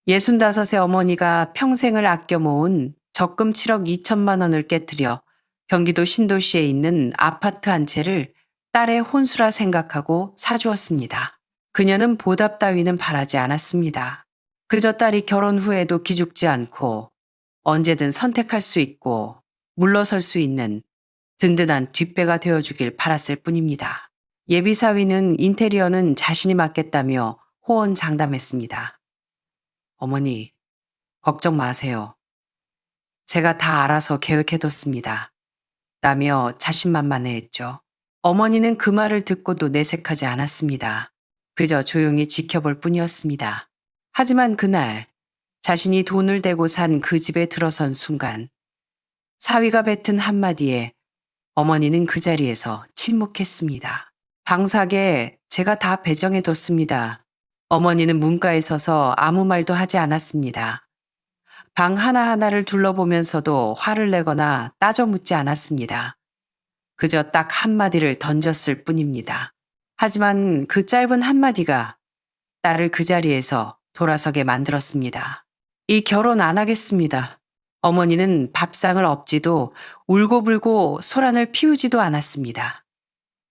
65의 어머니가 평생을 아껴 모은 적금 7억 2천만 원을 깨뜨려 경기도 신도시에 있는 아파트 한 채를 딸의 혼수라 생각하고 사주었습니다. 그녀는 보답 따위는 바라지 않았습니다. 그저 딸이 결혼 후에도 기죽지 않고 언제든 선택할 수 있고 물러설 수 있는 든든한 뒷배가 되어주길 바랐을 뿐입니다. 예비사위는 인테리어는 자신이 맡겠다며 호언장담했습니다. 어머니, 걱정 마세요. 제가 다 알아서 계획해뒀습니다. 라며 자신만만해했죠. 어머니는 그 말을 듣고도 내색하지 않았습니다. 그저 조용히 지켜볼 뿐이었습니다. 하지만 그날 자신이 돈을 대고 산 그 집에 들어선 순간 사위가 뱉은 한마디에 어머니는 그 자리에서 침묵했습니다. 방삭에 제가 다 배정해뒀습니다. 어머니는 문가에 서서 아무 말도 하지 않았습니다. 방 하나하나를 둘러보면서도 화를 내거나 따져 묻지 않았습니다. 그저 딱 한마디를 던졌을 뿐입니다. 하지만 그 짧은 한마디가 딸을 그 자리에서 돌아서게 만들었습니다. 이 결혼 안 하겠습니다. 어머니는 밥상을 엎지도 울고불고 소란을 피우지도 않았습니다.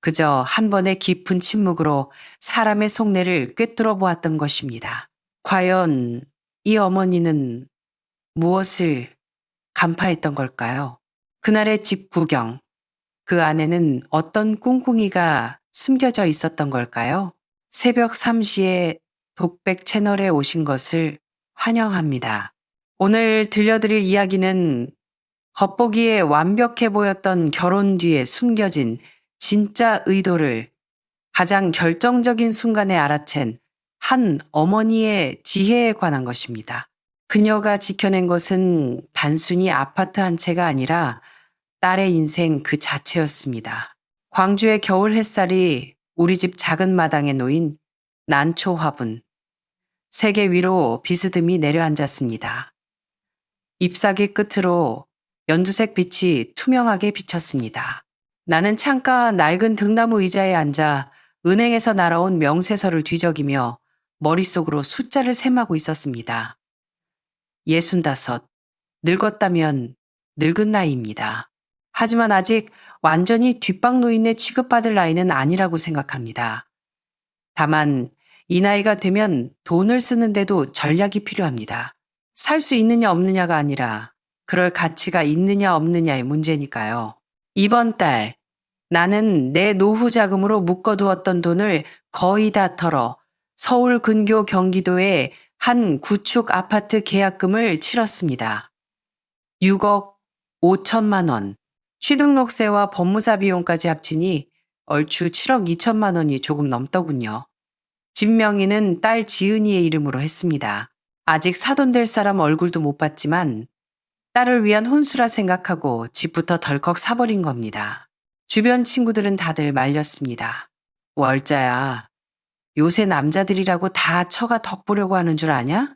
그저 한 번의 깊은 침묵으로 사람의 속내를 꿰뚫어 보았던 것입니다. 과연 이 어머니는 무엇을 간파했던 걸까요? 그날의 집 구경, 그 안에는 어떤 꿍꿍이가 숨겨져 있었던 걸까요? 새벽 3시에 독백 채널에 오신 것을 환영합니다. 오늘 들려드릴 이야기는 겉보기에 완벽해 보였던 결혼 뒤에 숨겨진 진짜 의도를 가장 결정적인 순간에 알아챈 한 어머니의 지혜에 관한 것입니다. 그녀가 지켜낸 것은 단순히 아파트 한 채가 아니라 딸의 인생 그 자체였습니다. 광주의 겨울 햇살이 우리 집 작은 마당에 놓인 난초 화분. 세계 위로 비스듬히 내려앉았습니다. 잎사귀 끝으로 연두색 빛이 투명하게 비쳤습니다. 나는 창가 낡은 등나무 의자에 앉아 은행에서 날아온 명세서를 뒤적이며 머릿속으로 숫자를 셈하고 있었습니다. 65, 늙었다면 늙은 나이입니다. 하지만 아직 완전히 뒷방 노인에 취급받을 나이는 아니라고 생각합니다. 다만 이 나이가 되면 돈을 쓰는데도 전략이 필요합니다. 살 수 있느냐 없느냐가 아니라 그럴 가치가 있느냐 없느냐의 문제니까요. 이번 달 나는 내 노후 자금으로 묶어두었던 돈을 거의 다 털어 서울 근교 경기도의 한 구축 아파트 계약금을 치렀습니다. 6억 5천만 원. 취등록세와 법무사 비용까지 합치니 얼추 7억 2천만 원이 조금 넘더군요. 집 명의는 딸 지은이의 이름으로 했습니다. 아직 사돈될 사람 얼굴도 못 봤지만 딸을 위한 혼수라 생각하고 집부터 덜컥 사버린 겁니다. 주변 친구들은 다들 말렸습니다. 월자야, 요새 남자들이라고 다 처가 덕보려고 하는 줄 아냐?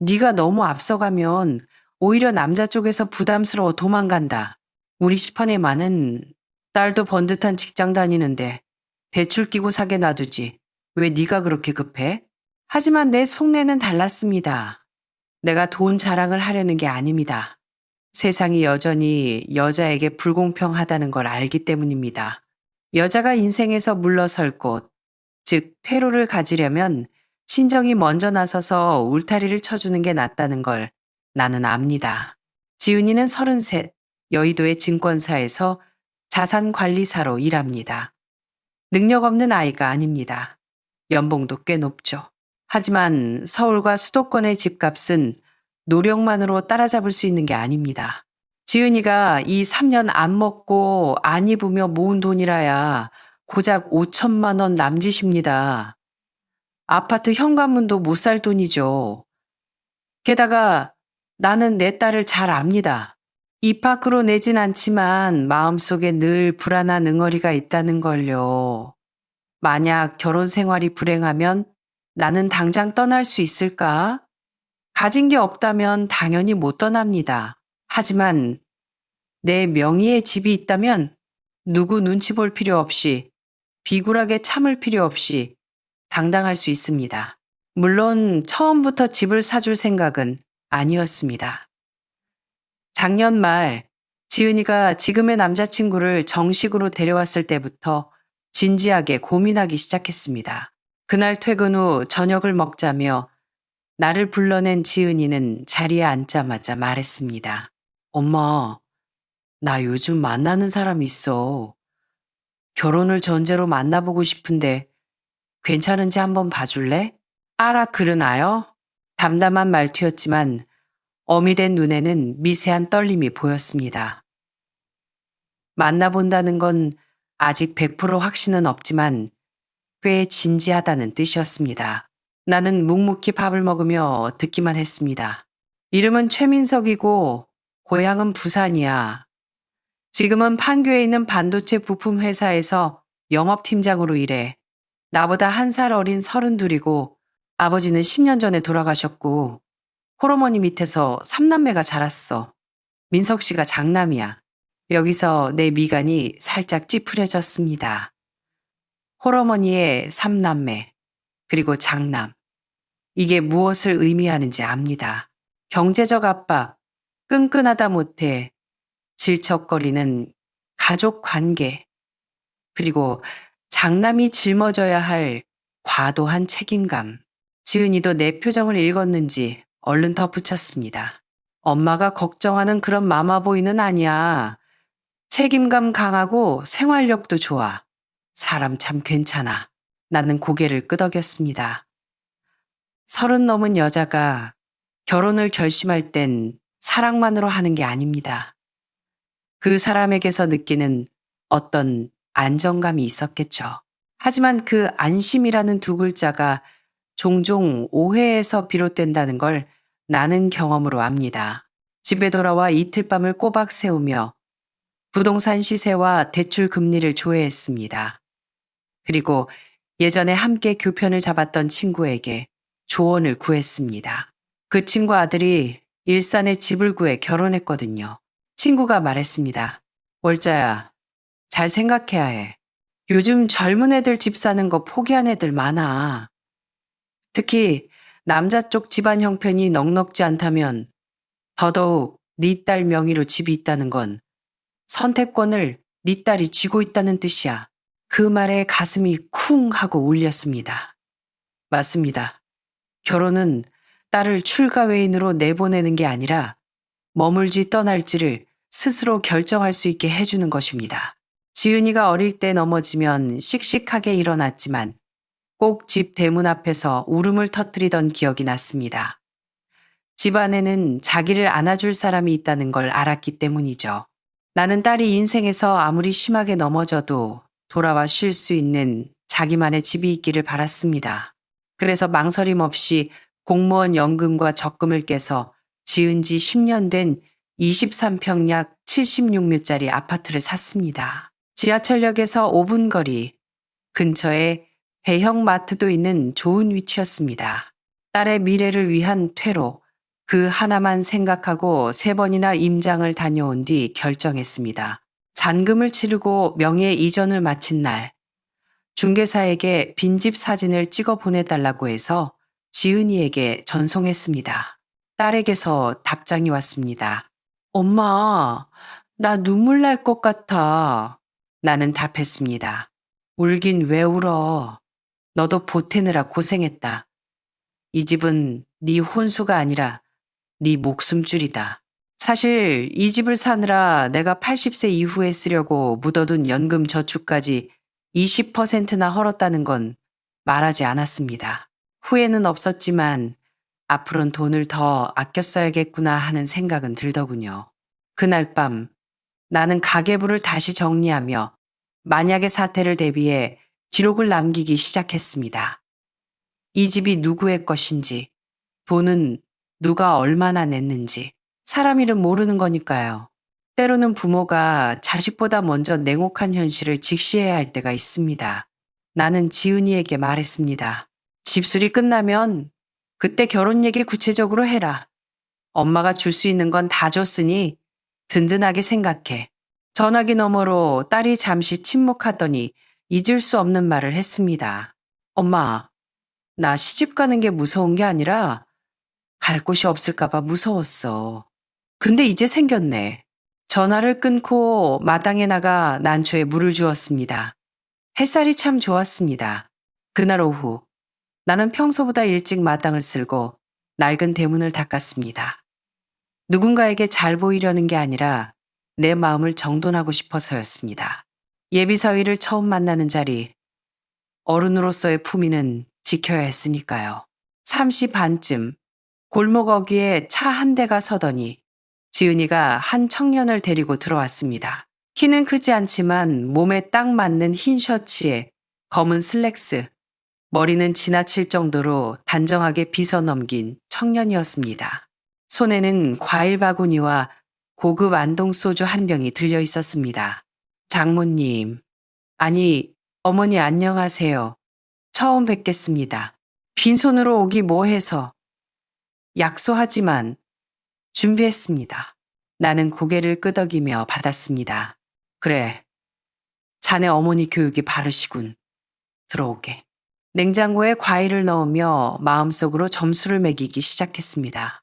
네가 너무 앞서가면 오히려 남자 쪽에서 부담스러워 도망간다. 우리 시퍼네만은 딸도 번듯한 직장 다니는데 대출 끼고 사게 놔두지. 왜 네가 그렇게 급해? 하지만 내 속내는 달랐습니다. 내가 돈 자랑을 하려는 게 아닙니다. 세상이 여전히 여자에게 불공평하다는 걸 알기 때문입니다. 여자가 인생에서 물러설 곳, 즉 퇴로를 가지려면 친정이 먼저 나서서 울타리를 쳐주는 게 낫다는 걸 나는 압니다. 지은이는 33, 여의도의 증권사에서 자산관리사로 일합니다. 능력 없는 아이가 아닙니다. 연봉도 꽤 높죠. 하지만 서울과 수도권의 집값은 노력만으로 따라잡을 수 있는 게 아닙니다. 지은이가 이 3년 안 먹고 안 입으며 모은 돈이라야 고작 5천만 원 남짓입니다. 아파트 현관문도 못 살 돈이죠. 게다가 나는 내 딸을 잘 압니다. 입 밖으로 내진 않지만 마음속에 늘 불안한 응어리가 있다는 걸요. 만약 결혼 생활이 불행하면 나는 당장 떠날 수 있을까? 가진 게 없다면 당연히 못 떠납니다. 하지만 내 명의의 집이 있다면 누구 눈치 볼 필요 없이 비굴하게 참을 필요 없이 당당할 수 있습니다. 물론 처음부터 집을 사줄 생각은 아니었습니다. 작년 말 지은이가 지금의 남자친구를 정식으로 데려왔을 때부터 진지하게 고민하기 시작했습니다. 그날 퇴근 후 저녁을 먹자며 나를 불러낸 지은이는 자리에 앉자마자 말했습니다. 엄마, 나 요즘 만나는 사람 있어. 결혼을 전제로 만나보고 싶은데 괜찮은지 한번 봐줄래? 알아들으나요? 담담한 말투였지만 어미된 눈에는 미세한 떨림이 보였습니다. 만나본다는 건 아직 100% 확신은 없지만 꽤 진지하다는 뜻이었습니다. 나는 묵묵히 밥을 먹으며 듣기만 했습니다. 이름은 최민석이고 고향은 부산이야. 지금은 판교에 있는 반도체 부품 회사에서 영업팀장으로 일해. 나보다 1살 어린 32이고 아버지는 10년 전에 돌아가셨고 홀어머니 밑에서 3남매가 자랐어. 민석 씨가 장남이야. 여기서 내 미간이 살짝 찌푸려졌습니다. 홀어머니의 3남매, 그리고 장남. 이게 무엇을 의미하는지 압니다. 경제적 압박, 끈끈하다 못해 질척거리는 가족 관계, 그리고 장남이 짊어져야 할 과도한 책임감. 지은이도 내 표정을 읽었는지 얼른 덧붙였습니다. 엄마가 걱정하는 그런 마마보이는 아니야. 책임감 강하고 생활력도 좋아. 사람 참 괜찮아. 나는 고개를 끄덕였습니다. 30 넘은 여자가 결혼을 결심할 땐 사랑만으로 하는 게 아닙니다. 그 사람에게서 느끼는 어떤 안정감이 있었겠죠. 하지만 그 안심이라는 두 글자가 종종 오해에서 비롯된다는 걸 나는 경험으로 압니다. 집에 돌아와 이틀 밤을 꼬박 세우며 부동산 시세와 대출 금리를 조회했습니다. 그리고 예전에 함께 교편을 잡았던 친구에게 조언을 구했습니다. 그 친구 아들이 일산에 집을 구해 결혼했거든요. 친구가 말했습니다. 월자야, 잘 생각해야 해. 요즘 젊은 애들 집 사는 거 포기한 애들 많아. 특히 남자 쪽 집안 형편이 넉넉지 않다면 더더욱 네 딸 명의로 집이 있다는 건 선택권을 네 딸이 쥐고 있다는 뜻이야. 그 말에 가슴이 쿵 하고 울렸습니다. 맞습니다. 결혼은 딸을 출가 외인으로 내보내는 게 아니라 머물지 떠날지를 스스로 결정할 수 있게 해주는 것입니다. 지은이가 어릴 때 넘어지면 씩씩하게 일어났지만 꼭 집 대문 앞에서 울음을 터뜨리던 기억이 났습니다. 집 안에는 자기를 안아줄 사람이 있다는 걸 알았기 때문이죠. 나는 딸이 인생에서 아무리 심하게 넘어져도 돌아와 쉴 수 있는 자기만의 집이 있기를 바랐습니다. 그래서 망설임 없이 공무원 연금과 적금을 깨서 지은 지 10년 된 23평 약 76묘짜리 아파트를 샀습니다. 지하철역에서 5분 거리, 근처에 대형 마트도 있는 좋은 위치였습니다. 딸의 미래를 위한 퇴로, 그 하나만 생각하고 3번이나 임장을 다녀온 뒤 결정했습니다. 잔금을 치르고 명예 이전을 마친 날, 중개사에게 빈집 사진을 찍어 보내달라고 해서 지은이에게 전송했습니다. 딸에게서 답장이 왔습니다. 엄마, 나 눈물 날 것 같아. 나는 답했습니다. 울긴 왜 울어. 너도 보태느라 고생했다. 이 집은 네 혼수가 아니라 네 목숨줄이다. 사실 이 집을 사느라 내가 80세 이후에 쓰려고 묻어둔 연금 저축까지 20%나 헐었다는 건 말하지 않았습니다. 후회는 없었지만 앞으로는 돈을 더 아껴 써야겠구나 하는 생각은 들더군요. 그날 밤 나는 가계부를 다시 정리하며 만약의 사태를 대비해 기록을 남기기 시작했습니다. 이 집이 누구의 것인지, 돈은 누가 얼마나 냈는지, 사람 이름 모르는 거니까요. 때로는 부모가 자식보다 먼저 냉혹한 현실을 직시해야 할 때가 있습니다. 나는 지은이에게 말했습니다. 집수리 끝나면 그때 결혼 얘기 구체적으로 해라. 엄마가 줄 수 있는 건 다 줬으니 든든하게 생각해. 전화기 너머로 딸이 잠시 침묵하더니 잊을 수 없는 말을 했습니다. 엄마, 나 시집 가는 게 무서운 게 아니라 갈 곳이 없을까봐 무서웠어. 근데 이제 생겼네. 전화를 끊고 마당에 나가 난초에 물을 주었습니다. 햇살이 참 좋았습니다. 그날 오후 나는 평소보다 일찍 마당을 쓸고 낡은 대문을 닦았습니다. 누군가에게 잘 보이려는 게 아니라 내 마음을 정돈하고 싶어서였습니다. 예비사위를 처음 만나는 자리, 어른으로서의 품위는 지켜야 했으니까요. 3시 반쯤 골목 어귀에 차 한 대가 서더니 지은이가 한 청년을 데리고 들어왔습니다. 키는 크지 않지만 몸에 딱 맞는 흰 셔츠에 검은 슬랙스, 머리는 지나칠 정도로 단정하게 빗어 넘긴 청년이었습니다. 손에는 과일 바구니와 고급 안동소주 한 병이 들려 있었습니다. 장모님, 아니, 어머니 안녕하세요. 처음 뵙겠습니다. 빈손으로 오기 뭐해서. 약소하지만 준비했습니다. 나는 고개를 끄덕이며 받았습니다. 그래, 자네 어머니 교육이 바르시군. 들어오게. 냉장고에 과일을 넣으며 마음속으로 점수를 매기기 시작했습니다.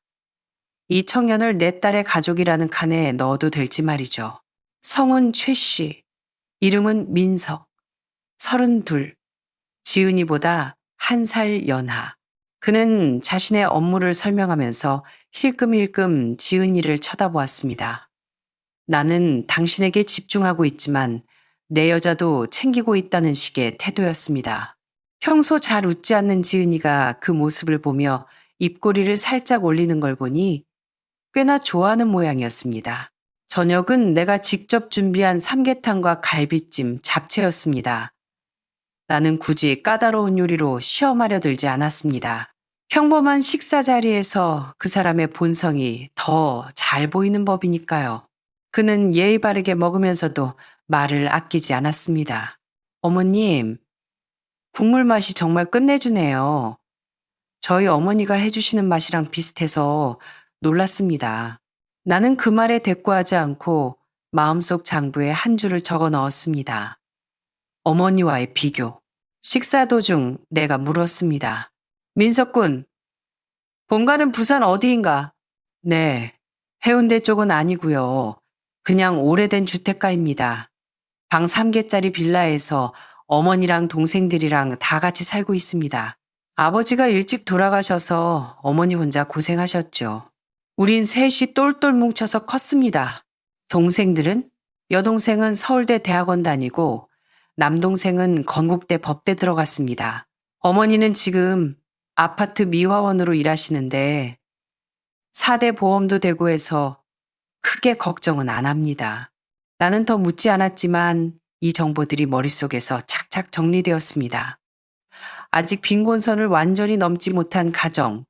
이 청년을 내 딸의 가족이라는 칸에 넣어도 될지 말이죠. 성은 최 씨, 이름은 민석, 32, 지은이보다 1살 연하. 그는 자신의 업무를 설명하면서 힐끔힐끔 지은이를 쳐다보았습니다. 나는 당신에게 집중하고 있지만 내 여자도 챙기고 있다는 식의 태도였습니다. 평소 잘 웃지 않는 지은이가 그 모습을 보며 입꼬리를 살짝 올리는 걸 보니 꽤나 좋아하는 모양이었습니다. 저녁은 내가 직접 준비한 삼계탕과 갈비찜, 잡채였습니다. 나는 굳이 까다로운 요리로 시험하려 들지 않았습니다. 평범한 식사 자리에서 그 사람의 본성이 더 잘 보이는 법이니까요. 그는 예의 바르게 먹으면서도 말을 아끼지 않았습니다. 어머님, 국물 맛이 정말 끝내주네요. 저희 어머니가 해주시는 맛이랑 비슷해서 놀랐습니다. 나는 그 말에 대꾸하지 않고 마음속 장부에 한 줄을 적어 넣었습니다. 어머니와의 비교. 식사 도중 내가 물었습니다. 민석군, 본가는 부산 어디인가? 네, 해운대 쪽은 아니고요. 그냥 오래된 주택가입니다. 방 3개짜리 빌라에서 어머니랑 동생들이랑 다 같이 살고 있습니다. 아버지가 일찍 돌아가셔서 어머니 혼자 고생하셨죠. 우린 셋이 똘똘 뭉쳐서 컸습니다. 동생들은? 여동생은 서울대 대학원 다니고 남동생은 건국대 법대 들어갔습니다. 어머니는 지금 아파트 미화원으로 일하시는데 4대 보험도 되고 해서 크게 걱정은 안 합니다. 나는 더 묻지 않았지만 이 정보들이 머릿속에서 착착 정리되었습니다. 아직 빈곤선을 완전히 넘지 못한 가정,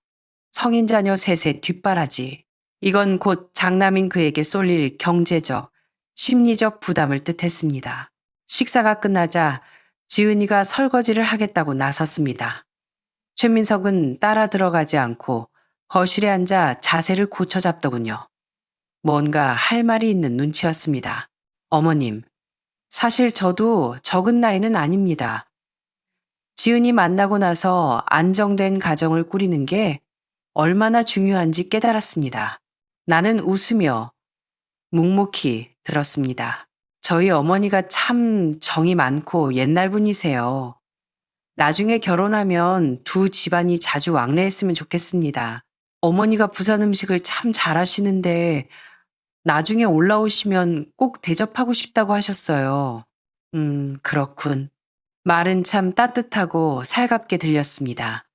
성인 자녀 셋의 뒷바라지. 이건 곧 장남인 그에게 쏠릴 경제적, 심리적 부담을 뜻했습니다. 식사가 끝나자 지은이가 설거지를 하겠다고 나섰습니다. 최민석은 따라 들어가지 않고 거실에 앉아 자세를 고쳐 잡더군요. 뭔가 할 말이 있는 눈치였습니다. 어머님, 사실 저도 적은 나이는 아닙니다. 지은이 만나고 나서 안정된 가정을 꾸리는 게 얼마나 중요한지 깨달았습니다. 나는 웃으며 묵묵히 들었습니다. 저희 어머니가 참 정이 많고 옛날 분이세요. 나중에 결혼하면 두 집안이 자주 왕래했으면 좋겠습니다. 어머니가 부산 음식을 참 잘하시는데 나중에 올라오시면 꼭 대접하고 싶다고 하셨어요. 그렇군. 말은 참 따뜻하고 살갑게 들렸습니다.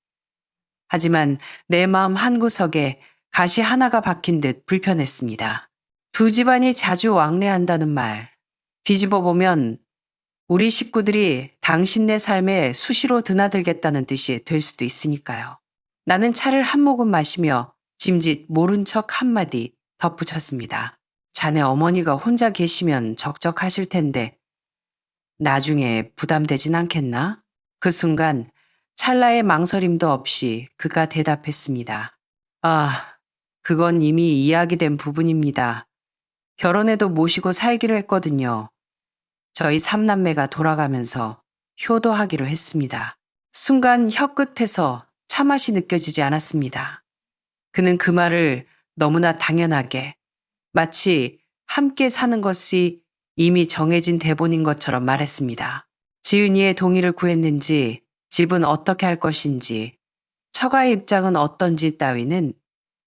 하지만 내 마음 한구석에 가시 하나가 박힌 듯 불편했습니다. 두 집안이 자주 왕래한다는 말. 뒤집어 보면 우리 식구들이 당신네 삶에 수시로 드나들겠다는 뜻이 될 수도 있으니까요. 나는 차를 한 모금 마시며 짐짓 모른 척 한마디 덧붙였습니다. 자네 어머니가 혼자 계시면 적적하실 텐데 나중에 부담되진 않겠나? 그 순간 찰나의 망설임도 없이 그가 대답했습니다. 아, 그건 이미 이야기된 부분입니다. 결혼해도 모시고 살기로 했거든요. 저희 삼남매가 돌아가면서 효도하기로 했습니다. 순간 혀끝에서 차맛이 느껴지지 않았습니다. 그는 그 말을 너무나 당연하게 마치 함께 사는 것이 이미 정해진 대본인 것처럼 말했습니다. 지은이의 동의를 구했는지, 집은 어떻게 할 것인지, 처가의 입장은 어떤지 따위는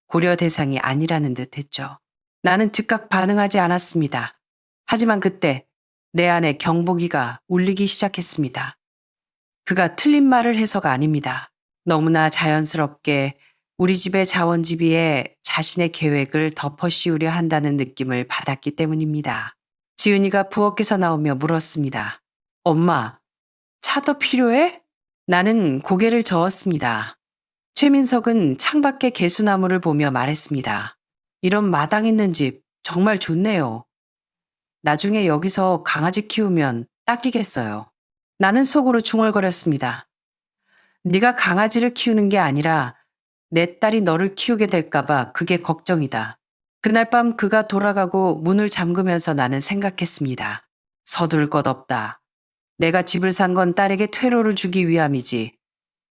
고려 대상이 아니라는 듯 했죠. 나는 즉각 반응하지 않았습니다. 하지만 그때 내 안에 경보기가 울리기 시작했습니다. 그가 틀린 말을 해서가 아닙니다. 너무나 자연스럽게 우리 집의 자원지비에 자신의 계획을 덮어씌우려 한다는 느낌을 받았기 때문입니다. 지은이가 부엌에서 나오며 물었습니다. 엄마, 차도 필요해? 나는 고개를 저었습니다. 최민석은 창밖의 개수나무를 보며 말했습니다. 이런 마당 있는 집 정말 좋네요. 나중에 여기서 강아지 키우면 딱이겠어요. 나는 속으로 중얼거렸습니다. 네가 강아지를 키우는 게 아니라 내 딸이 너를 키우게 될까봐 그게 걱정이다. 그날 밤 그가 돌아가고 문을 잠그면서 나는 생각했습니다. 서둘 것 없다. 내가 집을 산 건 딸에게 퇴로를 주기 위함이지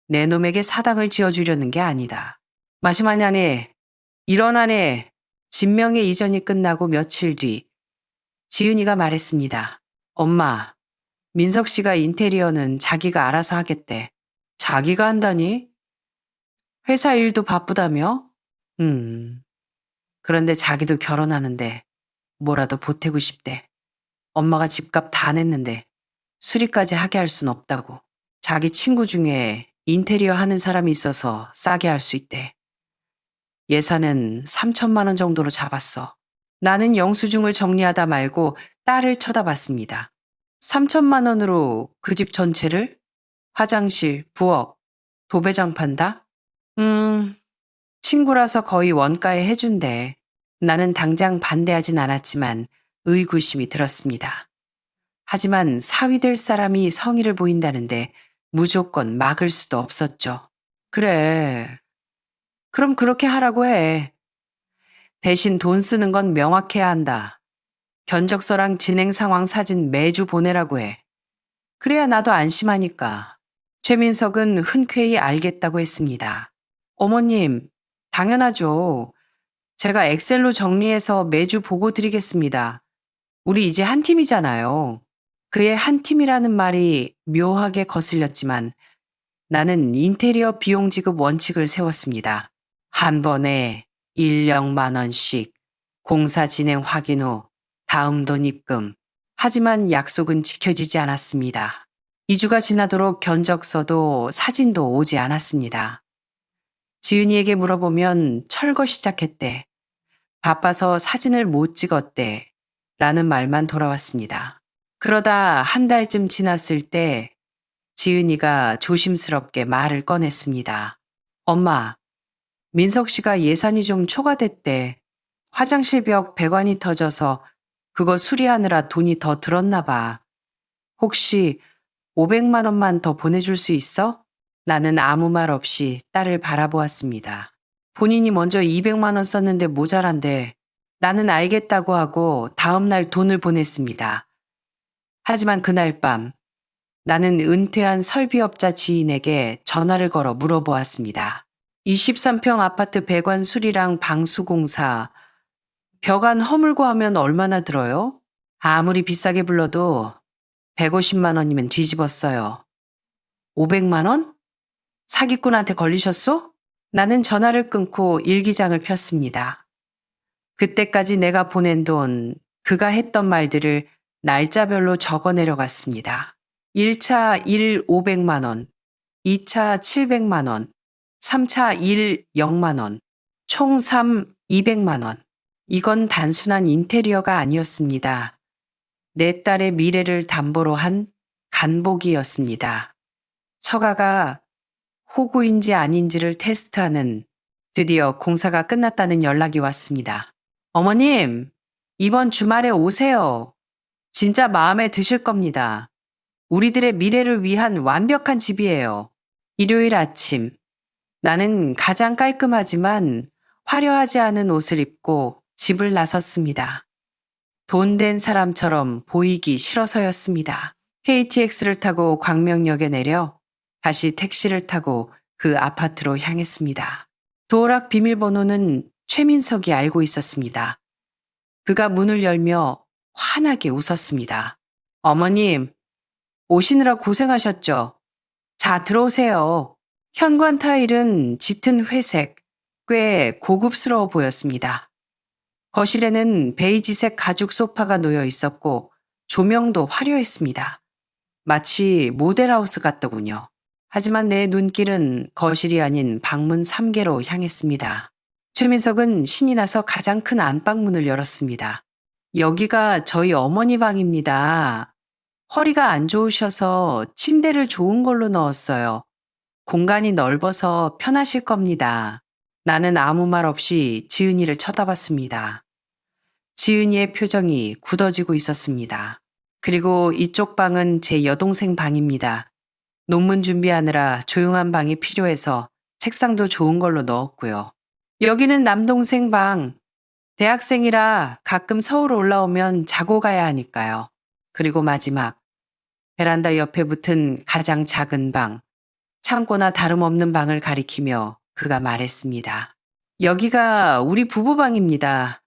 내 놈에게 사당을 지어주려는 게 아니다. 마지막 안에 이런 안에 진명의 이전이 끝나고 며칠 뒤 지은이가 말했습니다. 엄마, 민석 씨가 인테리어는 자기가 알아서 하겠대. 자기가 한다니? 회사 일도 바쁘다며? 그런데 자기도 결혼하는데 뭐라도 보태고 싶대. 엄마가 집값 다 냈는데 수리까지 하게 할 순 없다고. 자기 친구 중에 인테리어 하는 사람이 있어서 싸게 할 수 있대. 예산은 3천만 원 정도로 잡았어. 나는 영수증을 정리하다 말고 딸을 쳐다봤습니다. 3천만 원으로 그 집 전체를? 화장실, 부엌, 도배장 판다? 친구라서 거의 원가에 해준대. 나는 당장 반대하진 않았지만 의구심이 들었습니다. 하지만 사위 될 사람이 성의를 보인다는데 무조건 막을 수도 없었죠. 그래. 그럼 그렇게 하라고 해. 대신 돈 쓰는 건 명확해야 한다. 견적서랑 진행 상황 사진 매주 보내라고 해. 그래야 나도 안심하니까. 최민석은 흔쾌히 알겠다고 했습니다. 어머님, 당연하죠. 제가 엑셀로 정리해서 매주 보고 드리겠습니다. 우리 이제 한 팀이잖아요. 그의 한 팀이라는 말이 묘하게 거슬렸지만 나는 인테리어 비용 지급 원칙을 세웠습니다. 한 번에 1령만 원씩 공사 진행 확인 후 다음 돈 입금. 하지만 약속은 지켜지지 않았습니다. 2주가 지나도록 견적서도 사진도 오지 않았습니다. 지은이에게 물어보면 철거 시작했대. 바빠서 사진을 못 찍었대. 라는 말만 돌아왔습니다. 그러다 한 달쯤 지났을 때 지은이가 조심스럽게 말을 꺼냈습니다. 엄마, 민석 씨가 예산이 좀 초과됐대. 화장실 벽 배관이 터져서 그거 수리하느라 돈이 더 들었나 봐. 혹시 500만 원만 더 보내줄 수 있어? 나는 아무 말 없이 딸을 바라보았습니다. 본인이 먼저 200만 원 썼는데 모자란데 나는 알겠다고 하고 다음 날 돈을 보냈습니다. 하지만 그날 밤 나는 은퇴한 설비업자 지인에게 전화를 걸어 물어보았습니다. 23평 아파트 배관 수리랑 방수공사, 벽안 허물고 하면 얼마나 들어요? 아무리 비싸게 불러도 150만 원이면 뒤집었어요. 500만 원? 사기꾼한테 걸리셨소? 나는 전화를 끊고 일기장을 폈습니다. 그때까지 내가 보낸 돈, 그가 했던 말들을 날짜별로 적어 내려갔습니다. 1차 1 500만 원, 2차 700만 원, 3차 1 0만 원, 총 3 200만 원. 이건 단순한 인테리어가 아니었습니다. 내 딸의 미래를 담보로 한 간복이었습니다. 처가가 호구인지 아닌지를 테스트하는 드디어 공사가 끝났다는 연락이 왔습니다. 어머님, 이번 주말에 오세요. 진짜 마음에 드실 겁니다. 우리들의 미래를 위한 완벽한 집이에요. 일요일 아침, 나는 가장 깔끔하지만 화려하지 않은 옷을 입고 집을 나섰습니다. 돈 된 사람처럼 보이기 싫어서였습니다. KTX를 타고 광명역에 내려 다시 택시를 타고 그 아파트로 향했습니다. 도어락 비밀번호는 최민석이 알고 있었습니다. 그가 문을 열며 환하게 웃었습니다. 어머님, 오시느라 고생하셨죠? 자, 들어오세요. 현관 타일은 짙은 회색, 꽤 고급스러워 보였습니다. 거실에는 베이지색 가죽 소파가 놓여 있었고 조명도 화려했습니다. 마치 모델하우스 같더군요. 하지만 내 눈길은 거실이 아닌 방문 3개로 향했습니다. 최민석은 신이 나서 가장 큰 안방문을 열었습니다. 여기가 저희 어머니 방입니다. 허리가 안 좋으셔서 침대를 좋은 걸로 넣었어요. 공간이 넓어서 편하실 겁니다. 나는 아무 말 없이 지은이를 쳐다봤습니다. 지은이의 표정이 굳어지고 있었습니다. 그리고 이쪽 방은 제 여동생 방입니다. 논문 준비하느라 조용한 방이 필요해서 책상도 좋은 걸로 넣었고요. 여기는 남동생 방. 대학생이라 가끔 서울 올라오면 자고 가야 하니까요. 그리고 마지막, 베란다 옆에 붙은 가장 작은 방, 창고나 다름없는 방을 가리키며 그가 말했습니다. 여기가 우리 부부방입니다.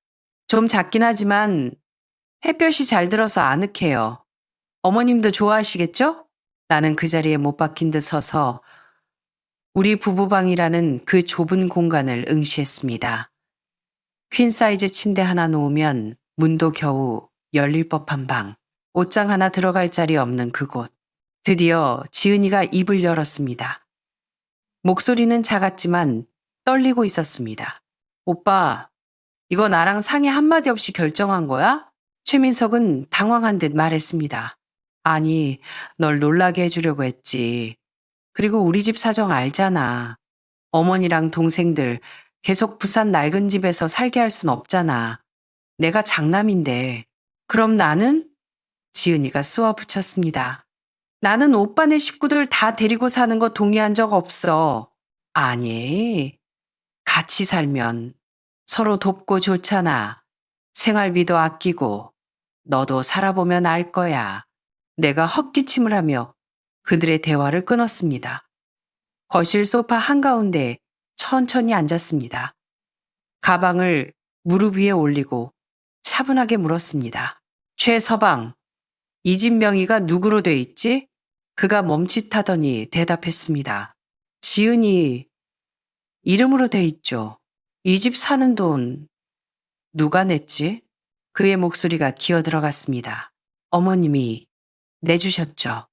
좀 작긴 하지만 햇볕이 잘 들어서 아늑해요. 어머님도 좋아하시겠죠? 나는 그 자리에 못 박힌 듯 서서 우리 부부방이라는 그 좁은 공간을 응시했습니다. 퀸 사이즈 침대 하나 놓으면 문도 겨우 열릴 법한 방, 옷장 하나 들어갈 자리 없는 그곳. 드디어 지은이가 입을 열었습니다. 목소리는 작았지만 떨리고 있었습니다. 오빠, 이거 나랑 상의 한마디 없이 결정한 거야? 최민석은 당황한 듯 말했습니다. 아니, 널 놀라게 해주려고 했지. 그리고 우리 집 사정 알잖아. 어머니랑 동생들 계속 부산 낡은 집에서 살게 할 순 없잖아. 내가 장남인데. 그럼 나는? 지은이가 쏘아붙였습니다. 나는 오빠네 식구들 다 데리고 사는 거 동의한 적 없어. 아니, 같이 살면 서로 돕고 좋잖아. 생활비도 아끼고 너도 살아보면 알 거야. 내가 헛기침을 하며 그들의 대화를 끊었습니다. 거실 소파 한가운데 천천히 앉았습니다. 가방을 무릎 위에 올리고 차분하게 물었습니다. 최서방, 이 집 명의가 누구로 돼 있지? 그가 멈칫하더니 대답했습니다. 지은이 이름으로 돼 있죠. 이 집 사는 돈 누가 냈지? 그의 목소리가 기어들어갔습니다. 어머님이 내주셨죠.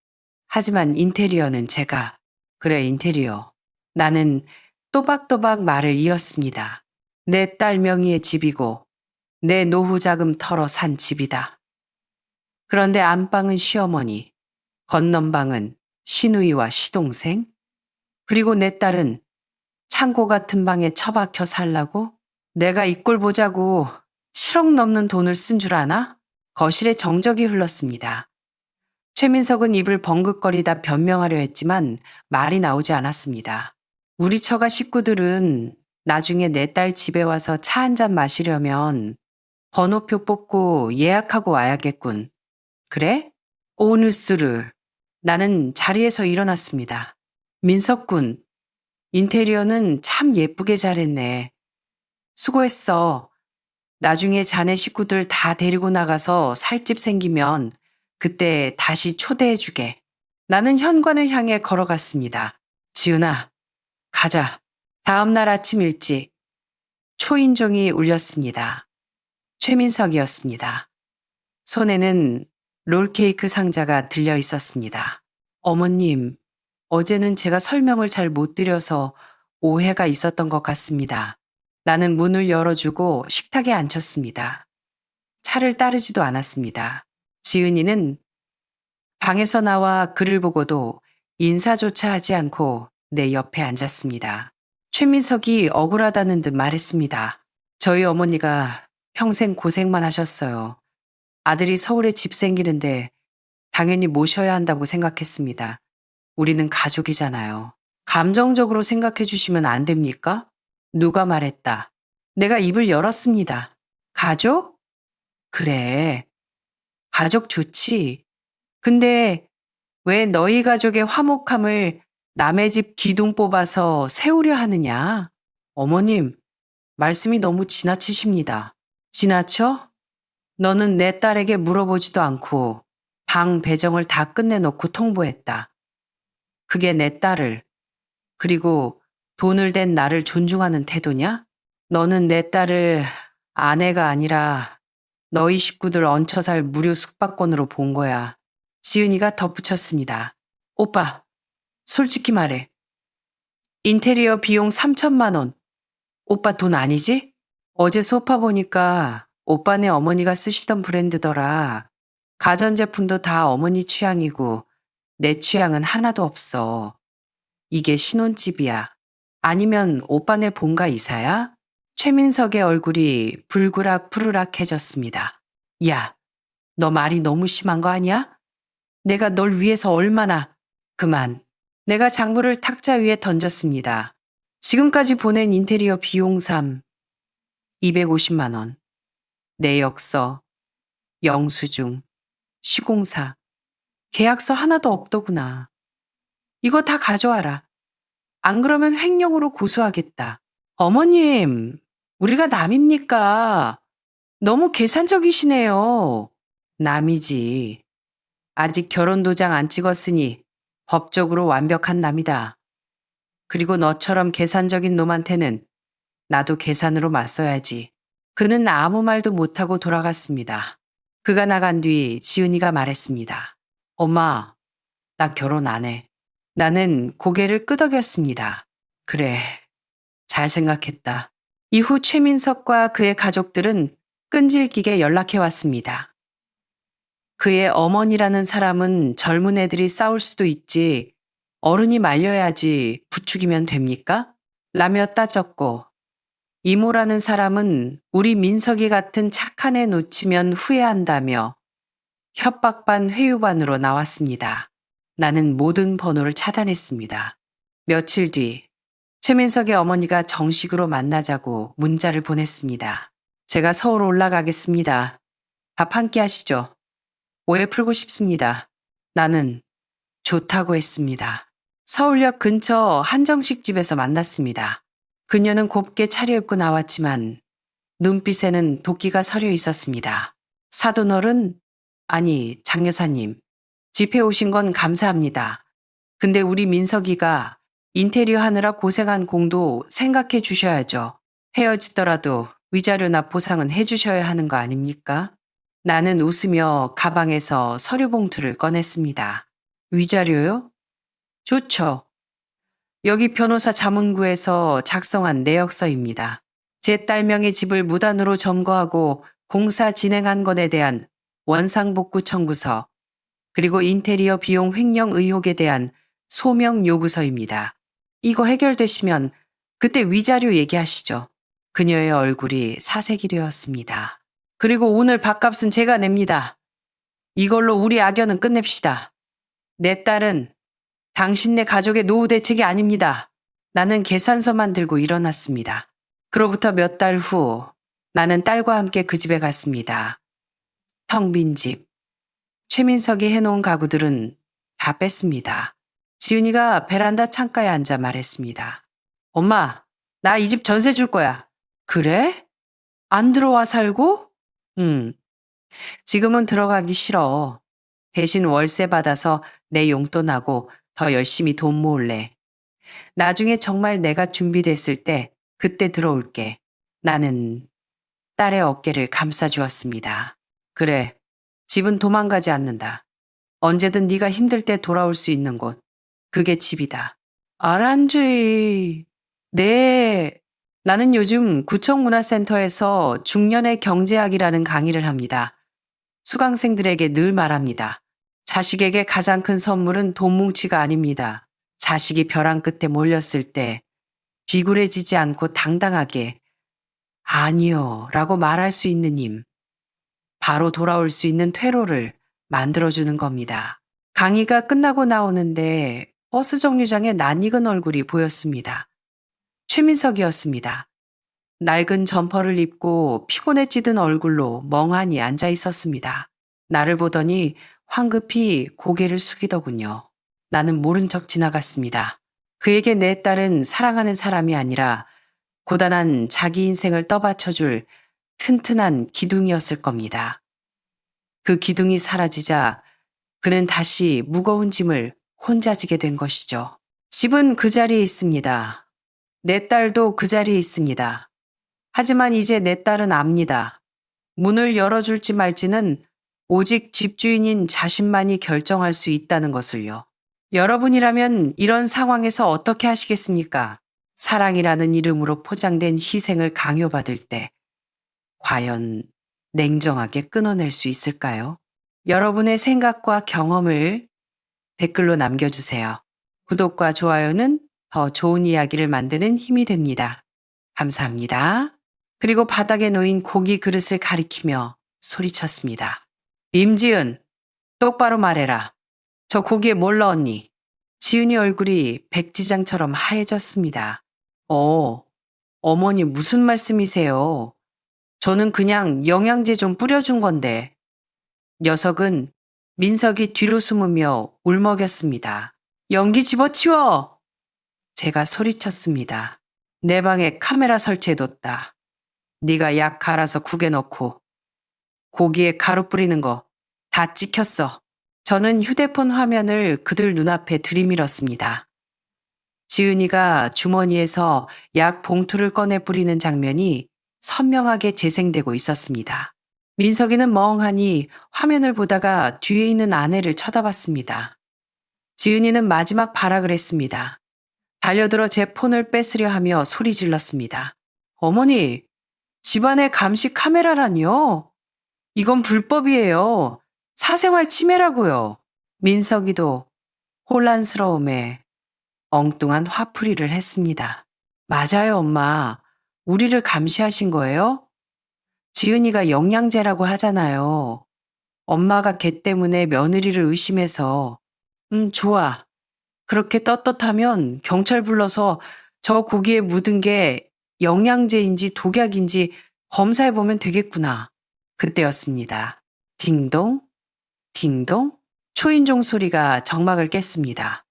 하지만 인테리어는 제가. 그래, 인테리어. 나는 또박또박 말을 이었습니다. 내 딸 명의의 집이고 내 노후 자금 털어 산 집이다. 그런데 안방은 시어머니, 건넌방은 시누이와 시동생, 그리고 내 딸은 창고 같은 방에 처박혀 살라고? 내가 이 꼴 보자고 7억 넘는 돈을 쓴 줄 아나? 거실에 정적이 흘렀습니다. 최민석은 입을 벙긋거리다 변명하려 했지만 말이 나오지 않았습니다. 우리 처가 식구들은 나중에 내 딸 집에 와서 차 한 잔 마시려면 번호표 뽑고 예약하고 와야겠군. 그래? 오누스를. 나는 자리에서 일어났습니다. 민석군, 인테리어는 참 예쁘게 잘했네. 수고했어. 나중에 자네 식구들 다 데리고 나가서 살 집 생기면 그때 다시 초대해주게. 나는 현관을 향해 걸어갔습니다. 지은아, 가자. 다음 날 아침 일찍 초인종이 울렸습니다. 최민석이었습니다. 손에는 롤케이크 상자가 들려 있었습니다. 어머님, 어제는 제가 설명을 잘 못 드려서 오해가 있었던 것 같습니다. 나는 문을 열어주고 식탁에 앉혔습니다. 차를 따르지도 않았습니다. 지은이는 방에서 나와 그를 보고도 인사조차 하지 않고 내 옆에 앉았습니다. 최민석이 억울하다는 듯 말했습니다. 저희 어머니가 평생 고생만 하셨어요. 아들이 서울에 집 생기는데 당연히 모셔야 한다고 생각했습니다. 우리는 가족이잖아요. 감정적으로 생각해 주시면 안 됩니까? 누가 말했다. 내가 입을 열었습니다. 가족? 그래. 가족 좋지. 근데 왜 너희 가족의 화목함을 남의 집 기둥 뽑아서 세우려 하느냐? 어머님, 말씀이 너무 지나치십니다. 지나쳐? 너는 내 딸에게 물어보지도 않고 방 배정을 다 끝내놓고 통보했다. 그게 내 딸을, 그리고 돈을 댄 나를 존중하는 태도냐? 너는 내 딸을 아내가 아니라 너희 식구들 얹혀 살 무료 숙박권으로 본 거야. 지은이가 덧붙였습니다. 오빠, 솔직히 말해. 인테리어 비용 3천만 원. 오빠 돈 아니지? 어제 소파 보니까 오빠네 어머니가 쓰시던 브랜드더라. 가전제품도 다 어머니 취향이고 내 취향은 하나도 없어. 이게 신혼집이야. 아니면 오빠네 본가 이사야? 최민석의 얼굴이 불그락 푸르락해졌습니다. 야, 너 말이 너무 심한 거 아니야? 내가 널 위해서 얼마나... 그만. 내가 장부를 탁자 위에 던졌습니다. 지금까지 보낸 인테리어 비용삼 250만 원. 내역서, 영수증, 시공사, 계약서 하나도 없더구나. 이거 다 가져와라. 안 그러면 횡령으로 고소하겠다. 어머님, 우리가 남입니까? 너무 계산적이시네요. 남이지. 아직 결혼도장 안 찍었으니 법적으로 완벽한 남이다. 그리고 너처럼 계산적인 놈한테는 나도 계산으로 맞서야지. 그는 아무 말도 못하고 돌아갔습니다. 그가 나간 뒤 지은이가 말했습니다. 엄마, 나 결혼 안 해. 나는 고개를 끄덕였습니다. 그래, 잘 생각했다. 이후 최민석과 그의 가족들은 끈질기게 연락해 왔습니다. 그의 어머니라는 사람은 젊은 애들이 싸울 수도 있지 어른이 말려야지 부추기면 됩니까? 라며 따졌고 이모라는 사람은 우리 민석이 같은 착한 애 놓치면 후회한다며 협박 반 회유 반으로 나왔습니다. 나는 모든 번호를 차단했습니다. 며칠 뒤 최민석의 어머니가 정식으로 만나자고 문자를 보냈습니다. 제가 서울 올라가겠습니다. 밥 한 끼 하시죠. 오해 풀고 싶습니다. 나는 좋다고 했습니다. 서울역 근처 한정식 집에서 만났습니다. 그녀는 곱게 차려입고 나왔지만 눈빛에는 도끼가 서려 있었습니다. 사돈어른, 아니 장 여사님, 집에 오신 건 감사합니다. 근데 우리 민석이가 인테리어 하느라 고생한 공도 생각해 주셔야죠. 헤어지더라도 위자료나 보상은 해주셔야 하는 거 아닙니까? 나는 웃으며 가방에서 서류 봉투를 꺼냈습니다. 위자료요? 좋죠. 여기 변호사 자문구에서 작성한 내역서입니다. 제 딸 명의 집을 무단으로 점거하고 공사 진행한 것에 대한 원상복구 청구서, 그리고 인테리어 비용 횡령 의혹에 대한 소명 요구서입니다. 이거 해결되시면 그때 위자료 얘기하시죠. 그녀의 얼굴이 사색이 되었습니다. 그리고 오늘 밥값은 제가 냅니다. 이걸로 우리 악연은 끝냅시다. 내 딸은 당신네 가족의 노후 대책이 아닙니다. 나는 계산서만 들고 일어났습니다. 그로부터 몇 달 후 나는 딸과 함께 그 집에 갔습니다. 텅 빈 집. 최민석이 해놓은 가구들은 다 뺐습니다. 지은이가 베란다 창가에 앉아 말했습니다. 엄마, 나 이 집 전세 줄 거야. 그래? 안 들어와 살고? 지금은 들어가기 싫어. 대신 월세 받아서 내 용돈하고 더 열심히 돈 모을래. 나중에 정말 내가 준비됐을 때 그때 들어올게. 나는 딸의 어깨를 감싸주었습니다. 그래, 집은 도망가지 않는다. 언제든 네가 힘들 때 돌아올 수 있는 곳. 그게 집이다. 아란주의. 네. 나는 요즘 구청문화센터에서 중년의 경제학이라는 강의를 합니다. 수강생들에게 늘 말합니다. 자식에게 가장 큰 선물은 돈 뭉치가 아닙니다. 자식이 벼랑 끝에 몰렸을 때 비굴해지지 않고 당당하게 아니요 라고 말할 수 있는 힘, 바로 돌아올 수 있는 퇴로를 만들어주는 겁니다. 강의가 끝나고 나오는데 버스 정류장에 낯익은 얼굴이 보였습니다. 최민석이었습니다. 낡은 점퍼를 입고 피곤에 찌든 얼굴로 멍하니 앉아 있었습니다. 나를 보더니 황급히 고개를 숙이더군요. 나는 모른 척 지나갔습니다. 그에게 내 딸은 사랑하는 사람이 아니라 고단한 자기 인생을 떠받쳐줄 튼튼한 기둥이었을 겁니다. 그 기둥이 사라지자 그는 다시 무거운 짐을 혼자 지게 된 것이죠. 집은 그 자리에 있습니다. 내 딸도 그 자리에 있습니다. 하지만 이제 내 딸은 압니다. 문을 열어줄지 말지는 오직 집주인인 자신만이 결정할 수 있다는 것을요. 여러분이라면 이런 상황에서 어떻게 하시겠습니까? 사랑이라는 이름으로 포장된 희생을 강요받을 때 과연 냉정하게 끊어낼 수 있을까요? 여러분의 생각과 경험을 댓글로 남겨주세요. 구독과 좋아요는 더 좋은 이야기를 만드는 힘이 됩니다. 감사합니다. 그리고 바닥에 놓인 고기 그릇을 가리키며 소리쳤습니다. 임지은, 똑바로 말해라. 저 고기에 뭘 넣었니? 지은이 얼굴이 백지장처럼 하얘졌습니다. 어머니 무슨 말씀이세요? 저는 그냥 영양제 좀 뿌려준 건데. 녀석은 민석이 뒤로 숨으며 울먹였습니다. 연기 집어치워! 제가 소리쳤습니다. 내 방에 카메라 설치해뒀다. 네가 약 갈아서 국에 넣고 고기에 가루 뿌리는 거 다 찍혔어. 저는 휴대폰 화면을 그들 눈앞에 들이밀었습니다. 지은이가 주머니에서 약 봉투를 꺼내 뿌리는 장면이 선명하게 재생되고 있었습니다. 민석이는 멍하니 화면을 보다가 뒤에 있는 아내를 쳐다봤습니다. 지은이는 마지막 발악을 했습니다. 달려들어 제 폰을 뺏으려 하며 소리 질렀습니다. 어머니, 집안에 감시 카메라라니요? 이건 불법이에요. 사생활 침해라고요. 민석이도 혼란스러움에 엉뚱한 화풀이를 했습니다. 맞아요, 엄마. 우리를 감시하신 거예요? 지은이가 영양제라고 하잖아요. 엄마가 걔 때문에 며느리를 의심해서. 좋아. 그렇게 떳떳하면 경찰 불러서 저 고기에 묻은 게 영양제인지 독약인지 검사해보면 되겠구나. 그때였습니다. 딩동, 딩동, 초인종 소리가 정막을 깼습니다.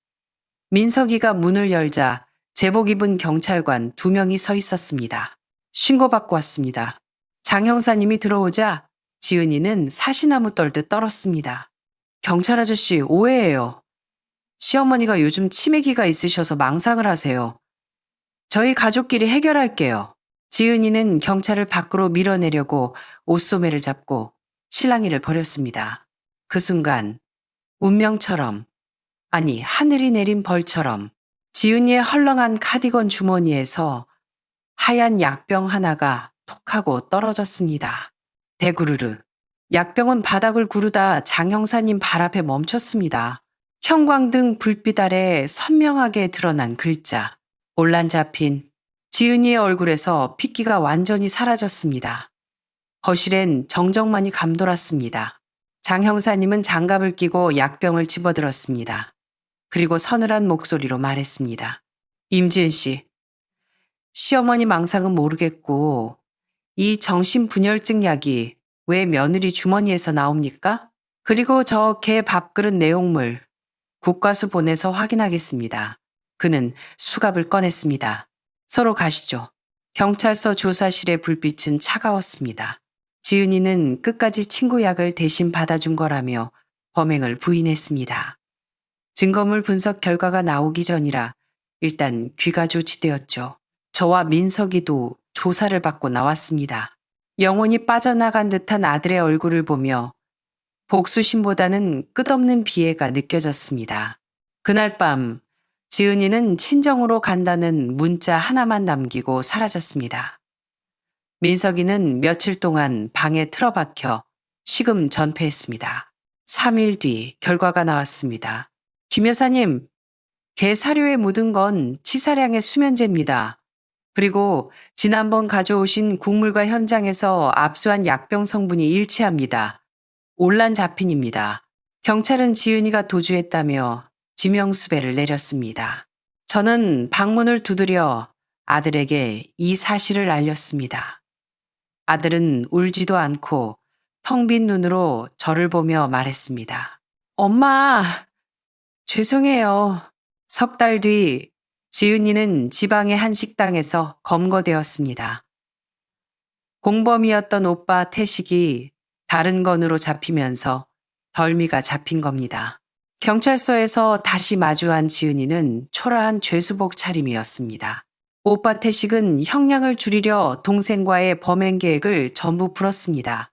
민석이가 문을 열자 제복 입은 경찰관 2명이 서 있었습니다. 신고받고 왔습니다. 장 형사님이 들어오자 지은이는 사시나무 떨듯 떨었습니다. 경찰 아저씨 오해예요. 시어머니가 요즘 치매기가 있으셔서 망상을 하세요. 저희 가족끼리 해결할게요. 지은이는 경찰을 밖으로 밀어내려고 옷소매를 잡고 실랑이를 벌였습니다. 그 순간 운명처럼, 아니 하늘이 내린 벌처럼 지은이의 헐렁한 카디건 주머니에서 하얀 약병 하나가 톡하고 떨어졌습니다. 대구르르. 약병은 바닥을 구르다 장 형사님 발 앞에 멈췄습니다. 형광등 불빛 아래 선명하게 드러난 글자. 올란 잡힌 지은이의 얼굴에서 핏기가 완전히 사라졌습니다. 거실엔 정적만이 감돌았습니다. 장 형사님은 장갑을 끼고 약병을 집어들었습니다. 그리고 서늘한 목소리로 말했습니다. 임지은 씨, 시어머니 망상은 모르겠고 이 정신분열증 약이 왜 며느리 주머니에서 나옵니까? 그리고 저 개 밥그릇 내용물 국과수 보내서 확인하겠습니다. 그는 수갑을 꺼냈습니다. 서로 가시죠. 경찰서 조사실의 불빛은 차가웠습니다. 지은이는 끝까지 친구 약을 대신 받아준 거라며 범행을 부인했습니다. 증거물 분석 결과가 나오기 전이라 일단 귀가 조치되었죠. 저와 민석이도 조사를 받고 나왔습니다. 영혼이 빠져나간 듯한 아들의 얼굴을 보며 복수심보다는 끝없는 비애가 느껴졌습니다. 그날 밤 지은이는 친정으로 간다는 문자 하나만 남기고 사라졌습니다. 민석이는 며칠 동안 방에 틀어박혀 식음 전폐했습니다. 3일 뒤 결과가 나왔습니다. 김 여사님, 개 사료에 묻은 건 치사량의 수면제입니다. 그리고 지난번 가져오신 국물과 현장에서 압수한 약병 성분이 일치합니다. 올란 잡힌입니다. 경찰은 지은이가 도주했다며 지명수배를 내렸습니다. 저는 방문을 두드려 아들에게 이 사실을 알렸습니다. 아들은 울지도 않고 텅 빈 눈으로 저를 보며 말했습니다. 엄마, 죄송해요. 석 달 뒤 지은이는 지방의 한 식당에서 검거되었습니다. 공범이었던 오빠 태식이 다른 건으로 잡히면서 덜미가 잡힌 겁니다. 경찰서에서 다시 마주한 지은이는 초라한 죄수복 차림이었습니다. 오빠 태식은 형량을 줄이려 동생과의 범행 계획을 전부 풀었습니다.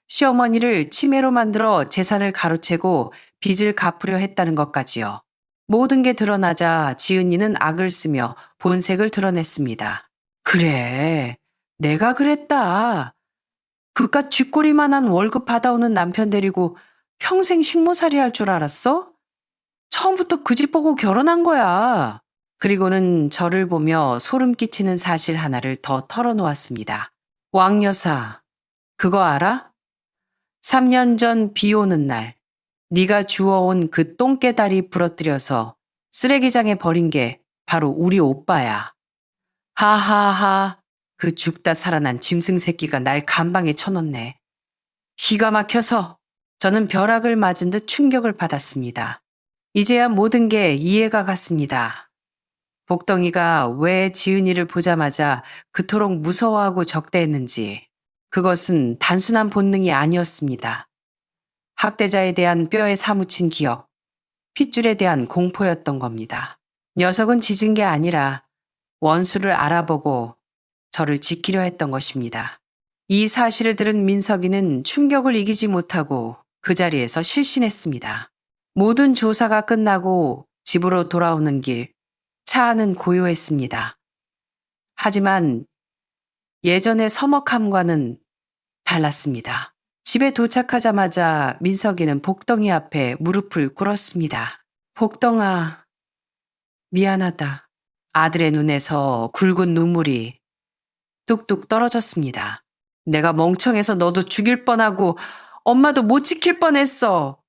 시어머니를 치매로 만들어 재산을 가로채고 빚을 갚으려 했다는 것까지요. 모든 게 드러나자 지은이는 악을 쓰며 본색을 드러냈습니다. 그래, 내가 그랬다. 그깟 쥐꼬리만한 월급 받아오는 남편 데리고 평생 식모살이 할 줄 알았어? 처음부터 그 집 보고 결혼한 거야. 그리고는 저를 보며 소름 끼치는 사실 하나를 더 털어놓았습니다. 왕여사, 그거 알아? 3년 전 비 오는 날, 네가 주워온 그 똥개다리 부러뜨려서 쓰레기장에 버린 게 바로 우리 오빠야. 하하하, 그 죽다 살아난 짐승 새끼가 날 감방에 쳐놓네. 기가 막혀서 저는 벼락을 맞은 듯 충격을 받았습니다. 이제야 모든 게 이해가 갔습니다. 복덩이가 왜 지은이를 보자마자 그토록 무서워하고 적대했는지, 그것은 단순한 본능이 아니었습니다. 학대자에 대한 뼈에 사무친 기억, 핏줄에 대한 공포였던 겁니다. 녀석은 짖은 게 아니라 원수를 알아보고 저를 지키려 했던 것입니다. 이 사실을 들은 민석이는 충격을 이기지 못하고 그 자리에서 실신했습니다. 모든 조사가 끝나고 집으로 돌아오는 길, 차 안은 고요했습니다. 하지만 예전의 서먹함과는 달랐습니다. 집에 도착하자마자 민석이는 복덩이 앞에 무릎을 꿇었습니다. 복덩아, 미안하다. 아들의 눈에서 굵은 눈물이 뚝뚝 떨어졌습니다. 내가 멍청해서 너도 죽일 뻔하고 엄마도 못 지킬 뻔했어.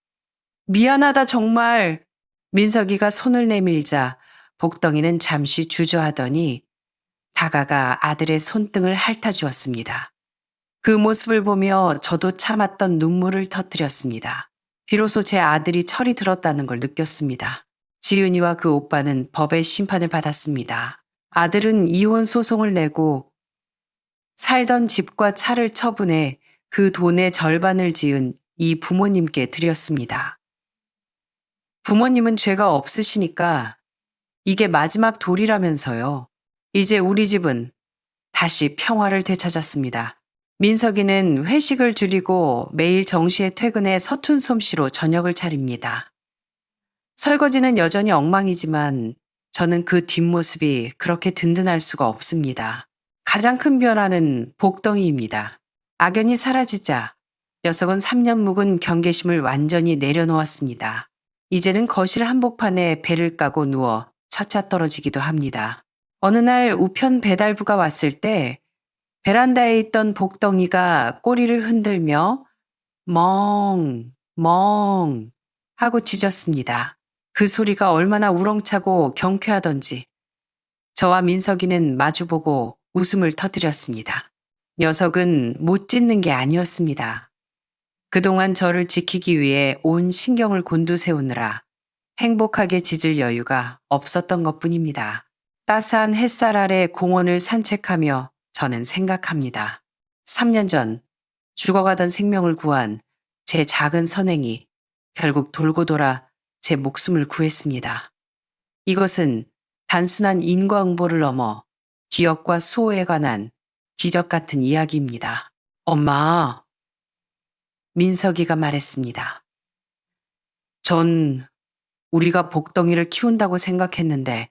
미안하다 정말. 민석이가 손을 내밀자 복덩이는 잠시 주저하더니 다가가 아들의 손등을 핥아주었습니다. 그 모습을 보며 저도 참았던 눈물을 터뜨렸습니다. 비로소 제 아들이 철이 들었다는 걸 느꼈습니다. 지은이와 그 오빠는 법의 심판을 받았습니다. 아들은 이혼 소송을 내고 살던 집과 차를 처분해 그 돈의 절반을 지은 이 부모님께 드렸습니다. 부모님은 죄가 없으시니까 이게 마지막 돌이라면서요. 이제 우리 집은 다시 평화를 되찾았습니다. 민석이는 회식을 줄이고 매일 정시에 퇴근해 서툰 솜씨로 저녁을 차립니다. 설거지는 여전히 엉망이지만 저는 그 뒷모습이 그렇게 든든할 수가 없습니다. 가장 큰 변화는 복덩이입니다. 악연이 사라지자 녀석은 3년 묵은 경계심을 완전히 내려놓았습니다. 이제는 거실 한복판에 배를 까고 누워 차차 떨어지기도 합니다. 어느 날 우편 배달부가 왔을 때 베란다에 있던 복덩이가 꼬리를 흔들며 멍, 멍 하고 짖었습니다. 그 소리가 얼마나 우렁차고 경쾌하던지 저와 민석이는 마주보고 웃음을 터뜨렸습니다. 녀석은 못 짖는 게 아니었습니다. 그동안 저를 지키기 위해 온 신경을 곤두세우느라 행복하게 짖을 여유가 없었던 것뿐입니다. 따스한 햇살 아래 공원을 산책하며 저는 생각합니다. 3년 전 죽어가던 생명을 구한 제 작은 선행이 결국 돌고 돌아 제 목숨을 구했습니다. 이것은 단순한 인과응보를 넘어 기억과 수호에 관한 기적 같은 이야기입니다. 엄마, 민석이가 말했습니다. 전 우리가 복덩이를 키운다고 생각했는데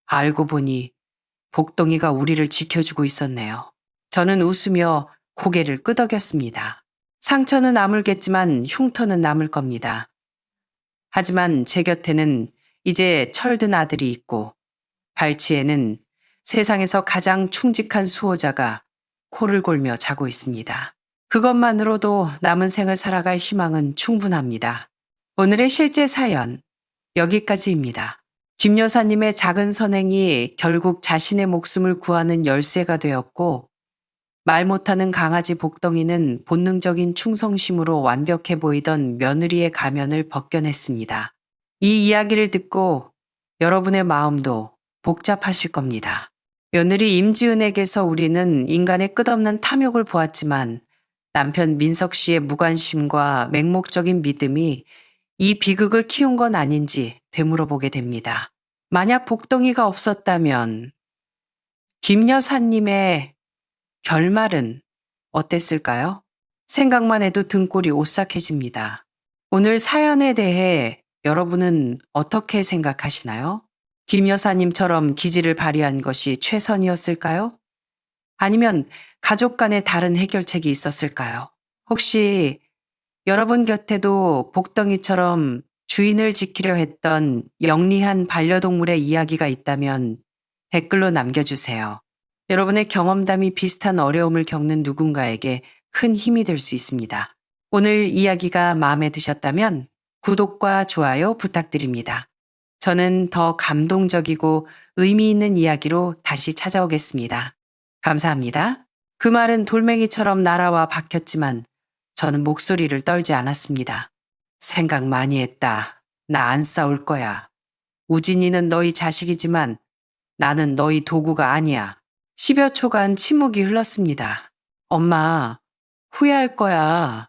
알고 보니 복덩이가 우리를 지켜주고 있었네요. 저는 웃으며 고개를 끄덕였습니다. 상처는 아물겠지만 흉터는 남을 겁니다. 하지만 제 곁에는 이제 철든 아들이 있고 발치에는 세상에서 가장 충직한 수호자가 코를 골며 자고 있습니다. 그것만으로도 남은 생을 살아갈 희망은 충분합니다. 오늘의 실제 사연, 여기까지입니다. 김 여사님의 작은 선행이 결국 자신의 목숨을 구하는 열쇠가 되었고, 말 못하는 강아지 복덩이는 본능적인 충성심으로 완벽해 보이던 며느리의 가면을 벗겨냈습니다. 이 이야기를 듣고 여러분의 마음도 복잡하실 겁니다. 며느리 임지은에게서 우리는 인간의 끝없는 탐욕을 보았지만 남편 민석 씨의 무관심과 맹목적인 믿음이 이 비극을 키운 건 아닌지 되물어보게 됩니다. 만약 복덩이가 없었다면 김 여사님의 결말은 어땠을까요? 생각만 해도 등골이 오싹해집니다. 오늘 사연에 대해 여러분은 어떻게 생각하시나요? 김 여사님처럼 기지를 발휘한 것이 최선이었을까요? 아니면 가족 간에 다른 해결책이 있었을까요? 혹시 여러분 곁에도 복덩이처럼 주인을 지키려 했던 영리한 반려동물의 이야기가 있다면 댓글로 남겨주세요. 여러분의 경험담이 비슷한 어려움을 겪는 누군가에게 큰 힘이 될 수 있습니다. 오늘 이야기가 마음에 드셨다면 구독과 좋아요 부탁드립니다. 저는 더 감동적이고 의미 있는 이야기로 다시 찾아오겠습니다. 감사합니다. 그 말은 돌멩이처럼 날아와 박혔지만 저는 목소리를 떨지 않았습니다. 생각 많이 했다. 나 안 싸울 거야. 우진이는 너희 자식이지만 나는 너희 도구가 아니야. 10여 초간 침묵이 흘렀습니다. 엄마, 후회할 거야.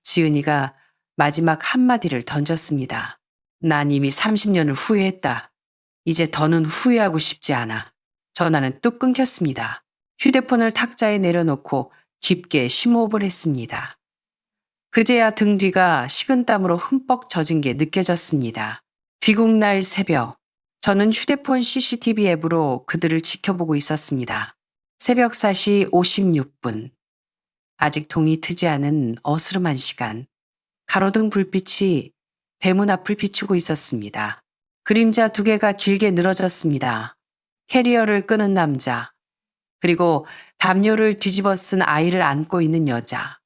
지은이가 마지막 한마디를 던졌습니다. 난 이미 30년을 후회했다. 이제 더는 후회하고 싶지 않아. 전화는 뚝 끊겼습니다. 휴대폰을 탁자에 내려놓고 깊게 심호흡을 했습니다. 그제야 등 뒤가 식은땀으로 흠뻑 젖은 게 느껴졌습니다. 귀국날 새벽, 저는 휴대폰 CCTV 앱으로 그들을 지켜보고 있었습니다. 새벽 4시 56분. 아직 동이 트지 않은 어스름한 시간. 가로등 불빛이 대문 앞을 비추고 있었습니다. 그림자 2개가 길게 늘어졌습니다. 캐리어를 끄는 남자, 그리고 담요를 뒤집어 쓴 아이를 안고 있는 여자.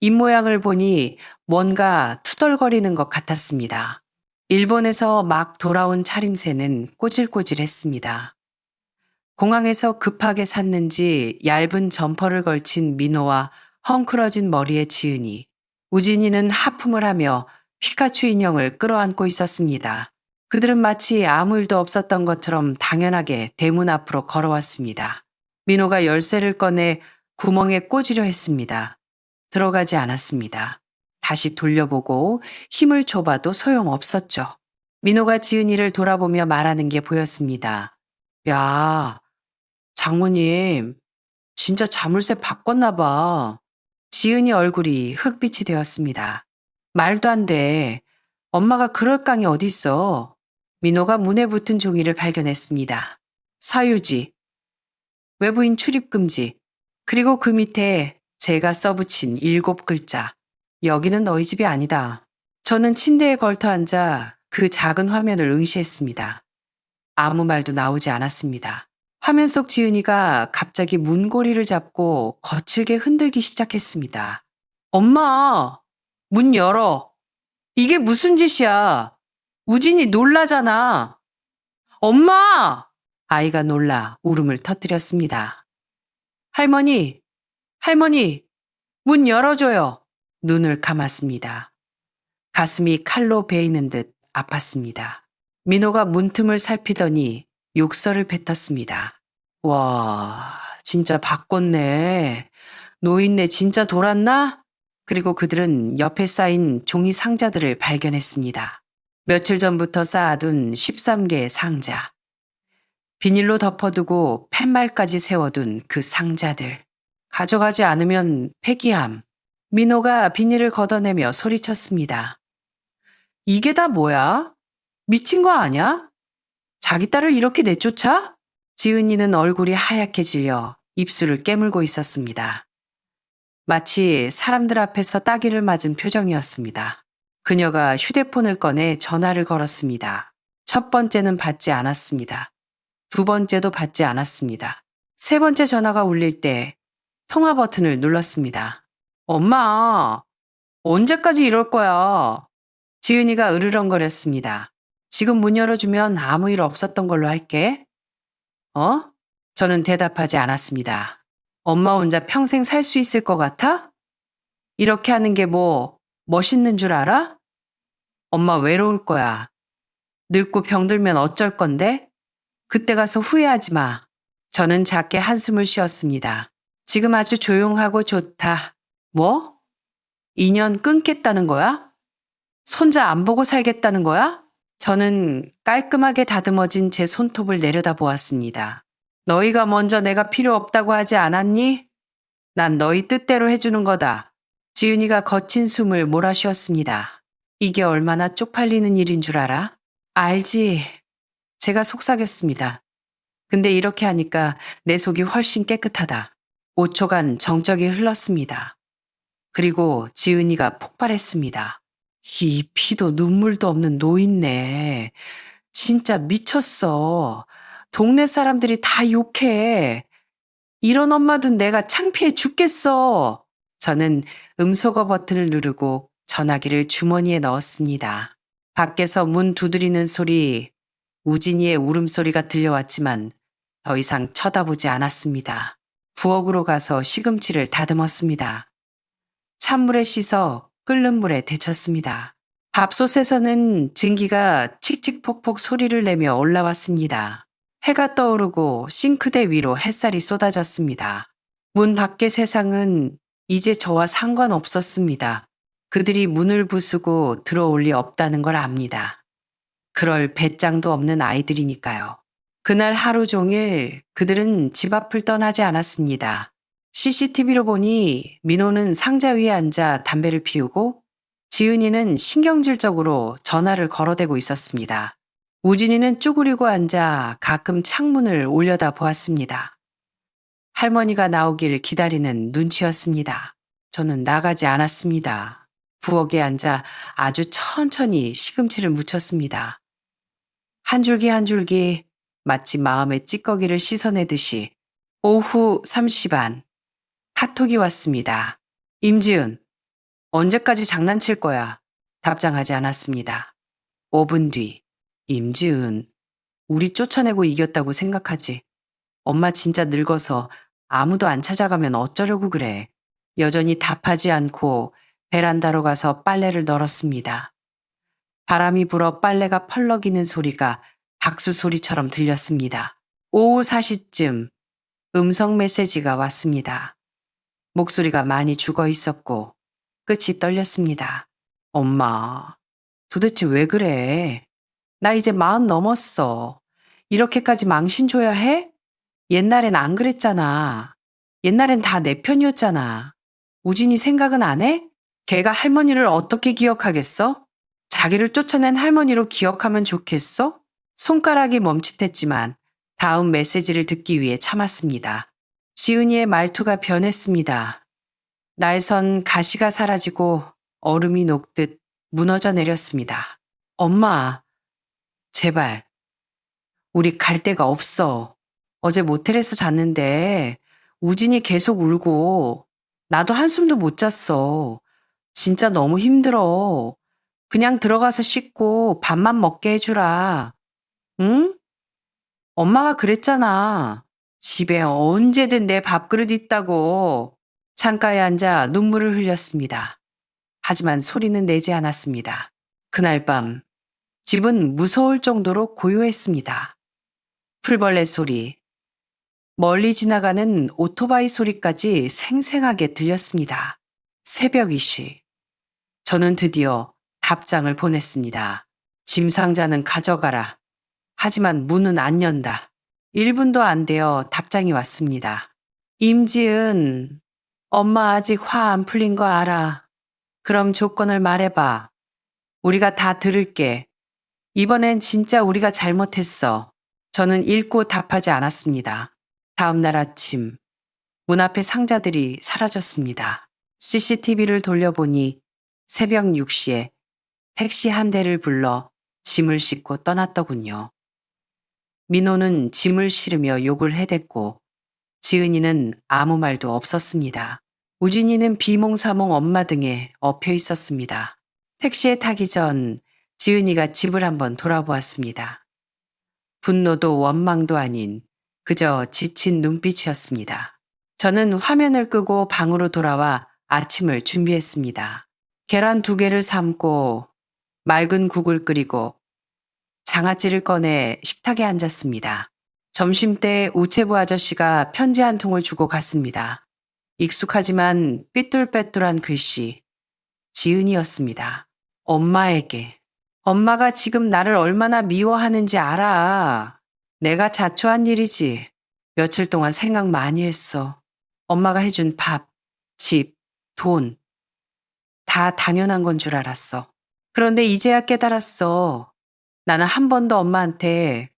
입모양을 보니 뭔가 투덜거리는 것 같았습니다. 일본에서 막 돌아온 차림새는 꼬질꼬질했습니다. 공항에서 급하게 샀는지 얇은 점퍼를 걸친 민호와 헝클어진 머리의 지은이, 우진이는 하품을 하며 피카츄 인형을 끌어안고 있었습니다. 그들은 마치 아무 일도 없었던 것처럼 당연하게 대문 앞으로 걸어왔습니다. 민호가 열쇠를 꺼내 구멍에 꽂으려 했습니다. 들어가지 않았습니다. 다시 돌려보고 힘을 줘봐도 소용없었죠. 민호가 지은이를 돌아보며 말하는 게 보였습니다. 야, 장모님, 진짜 자물쇠 바꿨나 봐. 지은이 얼굴이 흑빛이 되었습니다. 말도 안 돼. 엄마가 그럴 깡이 어딨어. 민호가 문에 붙은 종이를 발견했습니다. 사유지, 외부인 출입 금지, 그리고 그 밑에 제가 써붙인 7글자. 여기는 너희 집이 아니다. 저는 침대에 걸터 앉아 그 작은 화면을 응시했습니다. 아무 말도 나오지 않았습니다. 화면 속 지은이가 갑자기 문고리를 잡고 거칠게 흔들기 시작했습니다. 엄마, 문 열어. 이게 무슨 짓이야? 우진이 놀라잖아. 엄마! 아이가 놀라 울음을 터뜨렸습니다. 할머니, 할머니, 문 열어줘요. 눈을 감았습니다. 가슴이 칼로 베이는 듯 아팠습니다. 민호가 문틈을 살피더니 욕설을 뱉었습니다. 와, 진짜 바꿨네. 노인네 진짜 돌았나? 그리고 그들은 옆에 쌓인 종이 상자들을 발견했습니다. 며칠 전부터 쌓아둔 13개의 상자. 비닐로 덮어두고 팻말까지 세워둔 그 상자들. 가져가지 않으면 폐기함. 민호가 비닐을 걷어내며 소리쳤습니다. 이게 다 뭐야? 미친 거 아냐? 자기 딸을 이렇게 내쫓아? 지은이는 얼굴이 하얗게 질려 입술을 깨물고 있었습니다. 마치 사람들 앞에서 따기를 맞은 표정이었습니다. 그녀가 휴대폰을 꺼내 전화를 걸었습니다. 첫 번째는 받지 않았습니다. 두 번째도 받지 않았습니다. 세 번째 전화가 울릴 때 통화 버튼을 눌렀습니다. 엄마, 언제까지 이럴 거야? 지은이가 으르렁거렸습니다. 지금 문 열어주면 아무 일 없었던 걸로 할게. 저는 대답하지 않았습니다. 엄마 혼자 평생 살 수 있을 것 같아? 이렇게 하는 게 멋있는 줄 알아? 엄마 외로울 거야. 늙고 병들면 어쩔 건데? 그때 가서 후회하지 마. 저는 작게 한숨을 쉬었습니다. 지금 아주 조용하고 좋다. 뭐? 인연 끊겠다는 거야? 손자 안 보고 살겠다는 거야? 저는 깔끔하게 다듬어진 제 손톱을 내려다 보았습니다. 너희가 먼저 내가 필요 없다고 하지 않았니? 난 너희 뜻대로 해주는 거다. 지은이가 거친 숨을 몰아쉬었습니다. 이게 얼마나 쪽팔리는 일인 줄 알아? 알지. 제가 속삭였습니다. 근데 이렇게 하니까 내 속이 훨씬 깨끗하다. 5초간 정적이 흘렀습니다. 그리고 지은이가 폭발했습니다. 이 피도 눈물도 없는 노인네. 진짜 미쳤어. 동네 사람들이 다 욕해. 이런 엄마도 내가 창피해 죽겠어. 저는 음소거 버튼을 누르고 전화기를 주머니에 넣었습니다. 밖에서 문 두드리는 소리, 우진이의 울음소리가 들려왔지만 더 이상 쳐다보지 않았습니다. 부엌으로 가서 시금치를 다듬었습니다. 찬물에 씻어 끓는 물에 데쳤습니다. 밥솥에서는 증기가 칙칙폭폭 소리를 내며 올라왔습니다. 해가 떠오르고 싱크대 위로 햇살이 쏟아졌습니다. 문 밖의 세상은 이제 저와 상관없었습니다. 그들이 문을 부수고 들어올 리 없다는 걸 압니다. 그럴 배짱도 없는 아이들이니까요. 그날 하루 종일 그들은 집 앞을 떠나지 않았습니다. CCTV로 보니 민호는 상자 위에 앉아 담배를 피우고 지은이는 신경질적으로 전화를 걸어대고 있었습니다. 우진이는 쭈그리고 앉아 가끔 창문을 올려다 보았습니다. 할머니가 나오길 기다리는 눈치였습니다. 저는 나가지 않았습니다. 부엌에 앉아 아주 천천히 시금치를 무쳤습니다. 한 줄기 한 줄기 마치 마음의 찌꺼기를 씻어내듯이 오후 3시 반 카톡이 왔습니다. 임지은, 언제까지 장난칠 거야? 답장하지 않았습니다. 5분 뒤, 임지은, 우리 쫓아내고 이겼다고 생각하지. 엄마 진짜 늙어서 아무도 안 찾아가면 어쩌려고 그래. 여전히 답하지 않고 베란다로 가서 빨래를 널었습니다. 바람이 불어 빨래가 펄럭이는 소리가 박수 소리처럼 들렸습니다. 오후 4시쯤 음성 메시지가 왔습니다. 목소리가 많이 죽어 있었고 끝이 떨렸습니다. 엄마, 도대체 왜 그래? 나 이제 40 넘었어. 이렇게까지 망신 줘야 해? 옛날엔 안 그랬잖아. 옛날엔 다 내 편이었잖아. 우진이 생각은 안 해? 걔가 할머니를 어떻게 기억하겠어? 자기를 쫓아낸 할머니로 기억하면 좋겠어? 손가락이 멈칫했지만 다음 메시지를 듣기 위해 참았습니다. 지은이의 말투가 변했습니다. 날선 가시가 사라지고 얼음이 녹듯 무너져 내렸습니다. 엄마, 제발, 우리 갈 데가 없어. 어제 모텔에서 잤는데 우진이 계속 울고 나도 한숨도 못 잤어. 진짜 너무 힘들어. 그냥 들어가서 씻고 밥만 먹게 해주라. 응? 엄마가 그랬잖아. 집에 언제든 내 밥그릇 있다고. 창가에 앉아 눈물을 흘렸습니다. 하지만 소리는 내지 않았습니다. 그날 밤 집은 무서울 정도로 고요했습니다. 풀벌레 소리, 멀리 지나가는 오토바이 소리까지 생생하게 들렸습니다. 새벽 2시. 저는 드디어 답장을 보냈습니다. 짐 상자는 가져가라. 하지만 문은 안 연다. 1분도 안 되어 답장이 왔습니다. 임지은, 엄마 아직 화 안 풀린 거 알아. 그럼 조건을 말해봐. 우리가 다 들을게. 이번엔 진짜 우리가 잘못했어. 저는 읽고 답하지 않았습니다. 다음 날 아침, 문 앞의 상자들이 사라졌습니다. CCTV를 돌려보니 새벽 6시에 택시 한 대를 불러 짐을 싣고 떠났더군요. 민호는 짐을 실으며 욕을 해댔고 지은이는 아무 말도 없었습니다. 우진이는 비몽사몽 엄마 등에 엎여 있었습니다. 택시에 타기 전 지은이가 집을 한번 돌아보았습니다. 분노도 원망도 아닌 그저 지친 눈빛이었습니다. 저는 화면을 끄고 방으로 돌아와 아침을 준비했습니다. 계란 2개를 삶고 맑은 국을 끓이고 장아찌를 꺼내 식탁에 앉았습니다. 점심때 우체부 아저씨가 편지 한 통을 주고 갔습니다. 익숙하지만 삐뚤빼뚤한 글씨, 지은이었습니다. 엄마에게. 엄마가 지금 나를 얼마나 미워하는지 알아. 내가 자초한 일이지. 며칠 동안 생각 많이 했어. 엄마가 해준 밥, 집, 돈. 다 당연한 건 줄 알았어. 그런데 이제야 깨달았어. 나는 한 번도 엄마한테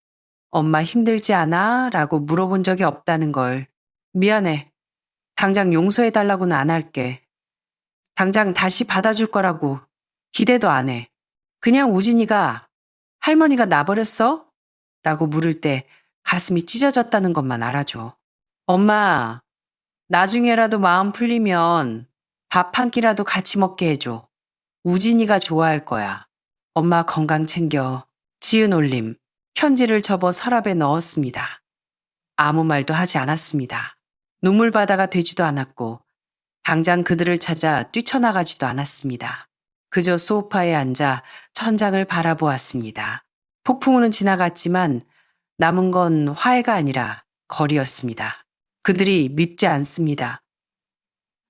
엄마 힘들지 않아? 라고 물어본 적이 없다는 걸. 미안해. 당장 용서해달라고는 안 할게. 당장 다시 받아줄 거라고 기대도 안 해. 그냥 우진이가 할머니가 나버렸어? 라고 물을 때 가슴이 찢어졌다는 것만 알아줘. 엄마, 나중에라도 마음 풀리면 밥 한 끼라도 같이 먹게 해줘. 우진이가 좋아할 거야. 엄마 건강 챙겨. 지은 올림. 편지를 접어 서랍에 넣었습니다. 아무 말도 하지 않았습니다. 눈물바다가 되지도 않았고 당장 그들을 찾아 뛰쳐나가지도 않았습니다. 그저 소파에 앉아 천장을 바라보았습니다. 폭풍우는 지나갔지만 남은 건 화해가 아니라 거리였습니다. 그들이 밉지 않습니다.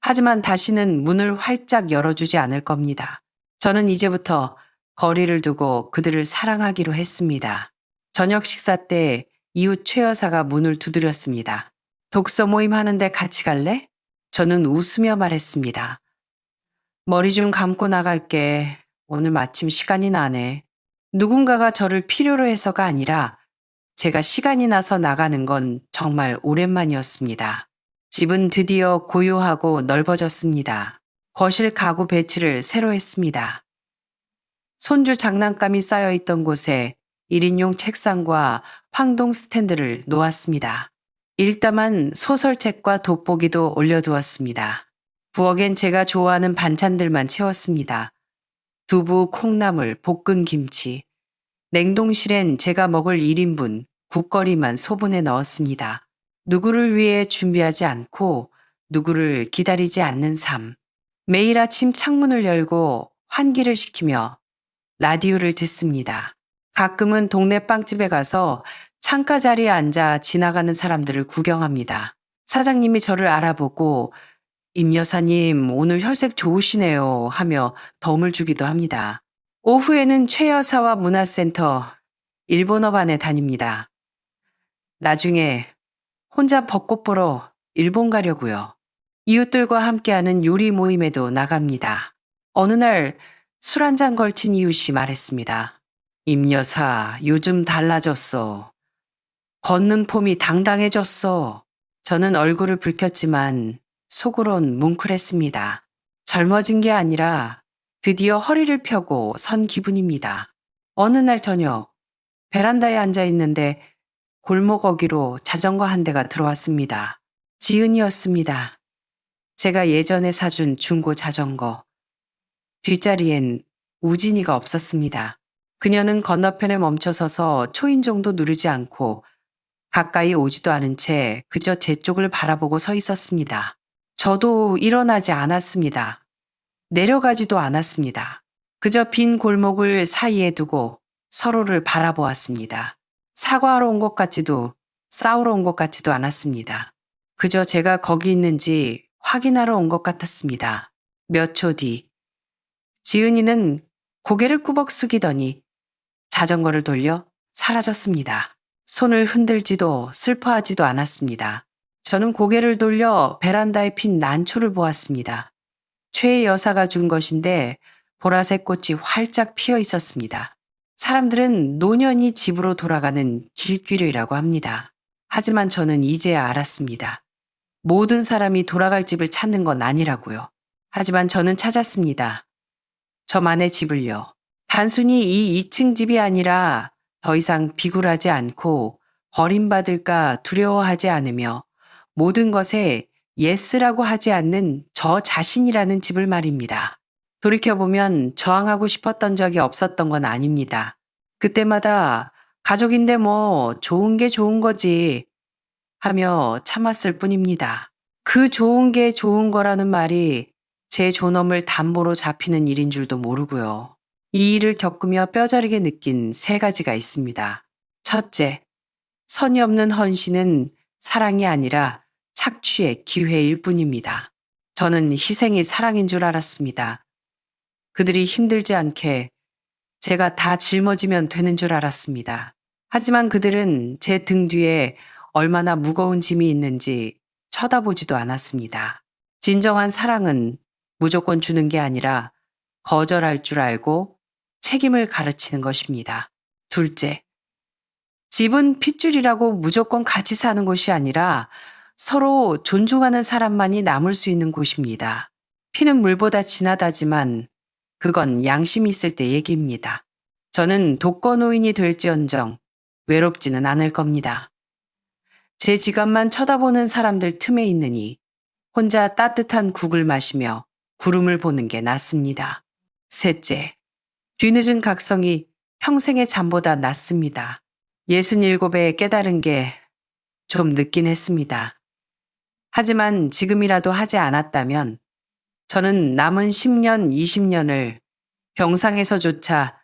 하지만 다시는 문을 활짝 열어주지 않을 겁니다. 저는 이제부터 거리를 두고 그들을 사랑하기로 했습니다. 저녁 식사 때 이웃 최 여사가 문을 두드렸습니다. 독서 모임 하는데 같이 갈래? 저는 웃으며 말했습니다. 머리 좀 감고 나갈게. 오늘 마침 시간이 나네. 누군가가 저를 필요로 해서가 아니라 제가 시간이 나서 나가는 건 정말 오랜만이었습니다. 집은 드디어 고요하고 넓어졌습니다. 거실 가구 배치를 새로 했습니다. 손주 장난감이 쌓여있던 곳에 1인용 책상과 황동 스탠드를 놓았습니다. 일담한 소설책과 돋보기도 올려두었습니다. 부엌엔 제가 좋아하는 반찬들만 채웠습니다. 두부, 콩나물, 볶은 김치. 냉동실엔 제가 먹을 1인분, 국거리만 소분해 넣었습니다. 누구를 위해 준비하지 않고 누구를 기다리지 않는 삶. 매일 아침 창문을 열고 환기를 시키며 라디오를 듣습니다. 가끔은 동네 빵집에 가서 창가 자리에 앉아 지나가는 사람들을 구경합니다. 사장님이 저를 알아보고 임 여사님 오늘 혈색 좋으시네요 하며 덤을 주기도 합니다. 오후에는 최 여사와 문화센터 일본어반에 다닙니다. 나중에 혼자 벚꽃 보러 일본 가려고요. 이웃들과 함께하는 요리 모임에도 나갑니다. 어느 날 술 한 잔 걸친 이웃이 말했습니다. 임 여사 요즘 달라졌어. 걷는 폼이 당당해졌어. 저는 얼굴을 붉혔지만 속으론 뭉클했습니다. 젊어진 게 아니라 드디어 허리를 펴고 선 기분입니다. 어느 날 저녁 베란다에 앉아 있는데 골목 어귀로 자전거 한 대가 들어왔습니다. 지은이었습니다. 제가 예전에 사준 중고 자전거. 뒷자리엔 우진이가 없었습니다. 그녀는 건너편에 멈춰서서 초인종도 누르지 않고 가까이 오지도 않은 채 그저 제 쪽을 바라보고 서 있었습니다. 저도 일어나지 않았습니다. 내려가지도 않았습니다. 그저 빈 골목을 사이에 두고 서로를 바라보았습니다. 사과하러 온 것 같지도 싸우러 온 것 같지도 않았습니다. 그저 제가 거기 있는지 확인하러 온 것 같았습니다. 몇 초 뒤 지은이는 고개를 꾸벅 숙이더니 자전거를 돌려 사라졌습니다. 손을 흔들지도 슬퍼하지도 않았습니다. 저는 고개를 돌려 베란다에 핀 난초를 보았습니다. 최 여사가 준 것인데 보라색 꽃이 활짝 피어 있었습니다. 사람들은 노년이 집으로 돌아가는 길귀류라고 합니다. 하지만 저는 이제야 알았습니다. 모든 사람이 돌아갈 집을 찾는 건 아니라고요. 하지만 저는 찾았습니다. 저만의 집을요. 단순히 이 2층 집이 아니라 더 이상 비굴하지 않고 버림받을까 두려워하지 않으며 모든 것에 예스라고 하지 않는 저 자신이라는 집을 말입니다. 돌이켜보면 저항하고 싶었던 적이 없었던 건 아닙니다. 그때마다 가족인데 뭐 좋은 게 좋은 거지 하며 참았을 뿐입니다. 그 좋은 게 좋은 거라는 말이 제 존엄을 담보로 잡히는 일인 줄도 모르고요. 이 일을 겪으며 뼈저리게 느낀 3가지가 있습니다. 첫째, 선이 없는 헌신은 사랑이 아니라 착취의 기회일 뿐입니다. 저는 희생이 사랑인 줄 알았습니다. 그들이 힘들지 않게 제가 다 짊어지면 되는 줄 알았습니다. 하지만 그들은 제 등 뒤에 얼마나 무거운 짐이 있는지 쳐다보지도 않았습니다. 진정한 사랑은 무조건 주는 게 아니라 거절할 줄 알고 책임을 가르치는 것입니다. 둘째, 집은 핏줄이라고 무조건 같이 사는 곳이 아니라 서로 존중하는 사람만이 남을 수 있는 곳입니다. 피는 물보다 진하다지만 그건 양심이 있을 때 얘기입니다. 저는 독거노인이 될지언정 외롭지는 않을 겁니다. 제 지갑만 쳐다보는 사람들 틈에 있느니 혼자 따뜻한 국을 마시며 구름을 보는 게 낫습니다. 셋째, 뒤늦은 각성이 평생의 잠보다 낫습니다. 67에 깨달은 게 좀 늦긴 했습니다. 하지만 지금이라도 하지 않았다면 저는 남은 10년, 20년을 병상에서조차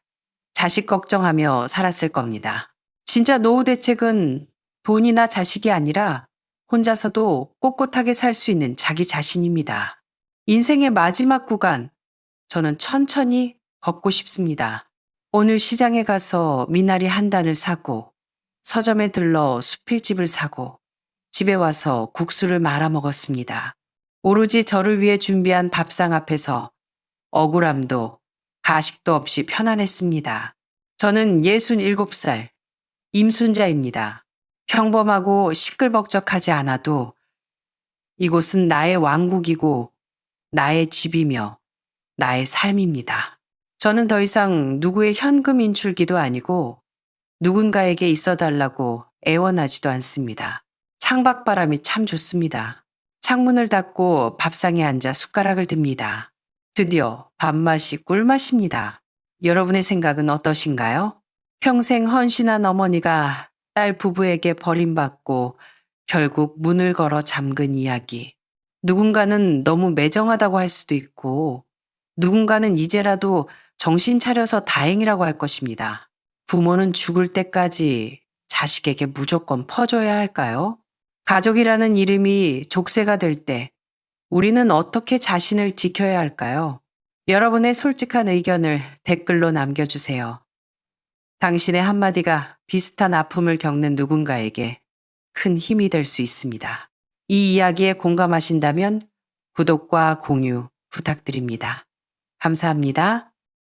자식 걱정하며 살았을 겁니다. 진짜 노후 대책은 돈이나 자식이 아니라 혼자서도 꼿꼿하게 살 수 있는 자기 자신입니다. 인생의 마지막 구간, 저는 천천히 걷고 싶습니다. 오늘 시장에 가서 미나리 한 단을 사고, 서점에 들러 수필집을 사고, 집에 와서 국수를 말아 먹었습니다. 오로지 저를 위해 준비한 밥상 앞에서 억울함도 가식도 없이 편안했습니다. 저는 67살 임순자입니다. 평범하고 시끌벅적하지 않아도 이곳은 나의 왕국이고 나의 집이며 나의 삶입니다. 저는 더 이상 누구의 현금 인출기도 아니고 누군가에게 있어달라고 애원하지도 않습니다. 창밖바람이 참 좋습니다. 창문을 닫고 밥상에 앉아 숟가락을 듭니다. 드디어 밥맛이 꿀맛입니다. 여러분의 생각은 어떠신가요? 평생 헌신한 어머니가 딸 부부에게 버림받고 결국 문을 걸어 잠근 이야기. 누군가는 너무 매정하다고 할 수도 있고 누군가는 이제라도 정신 차려서 다행이라고 할 것입니다. 부모는 죽을 때까지 자식에게 무조건 퍼줘야 할까요? 가족이라는 이름이 족쇄가 될 때 우리는 어떻게 자신을 지켜야 할까요? 여러분의 솔직한 의견을 댓글로 남겨주세요. 당신의 한마디가 비슷한 아픔을 겪는 누군가에게 큰 힘이 될 수 있습니다. 이 이야기에 공감하신다면 구독과 공유 부탁드립니다. 감사합니다.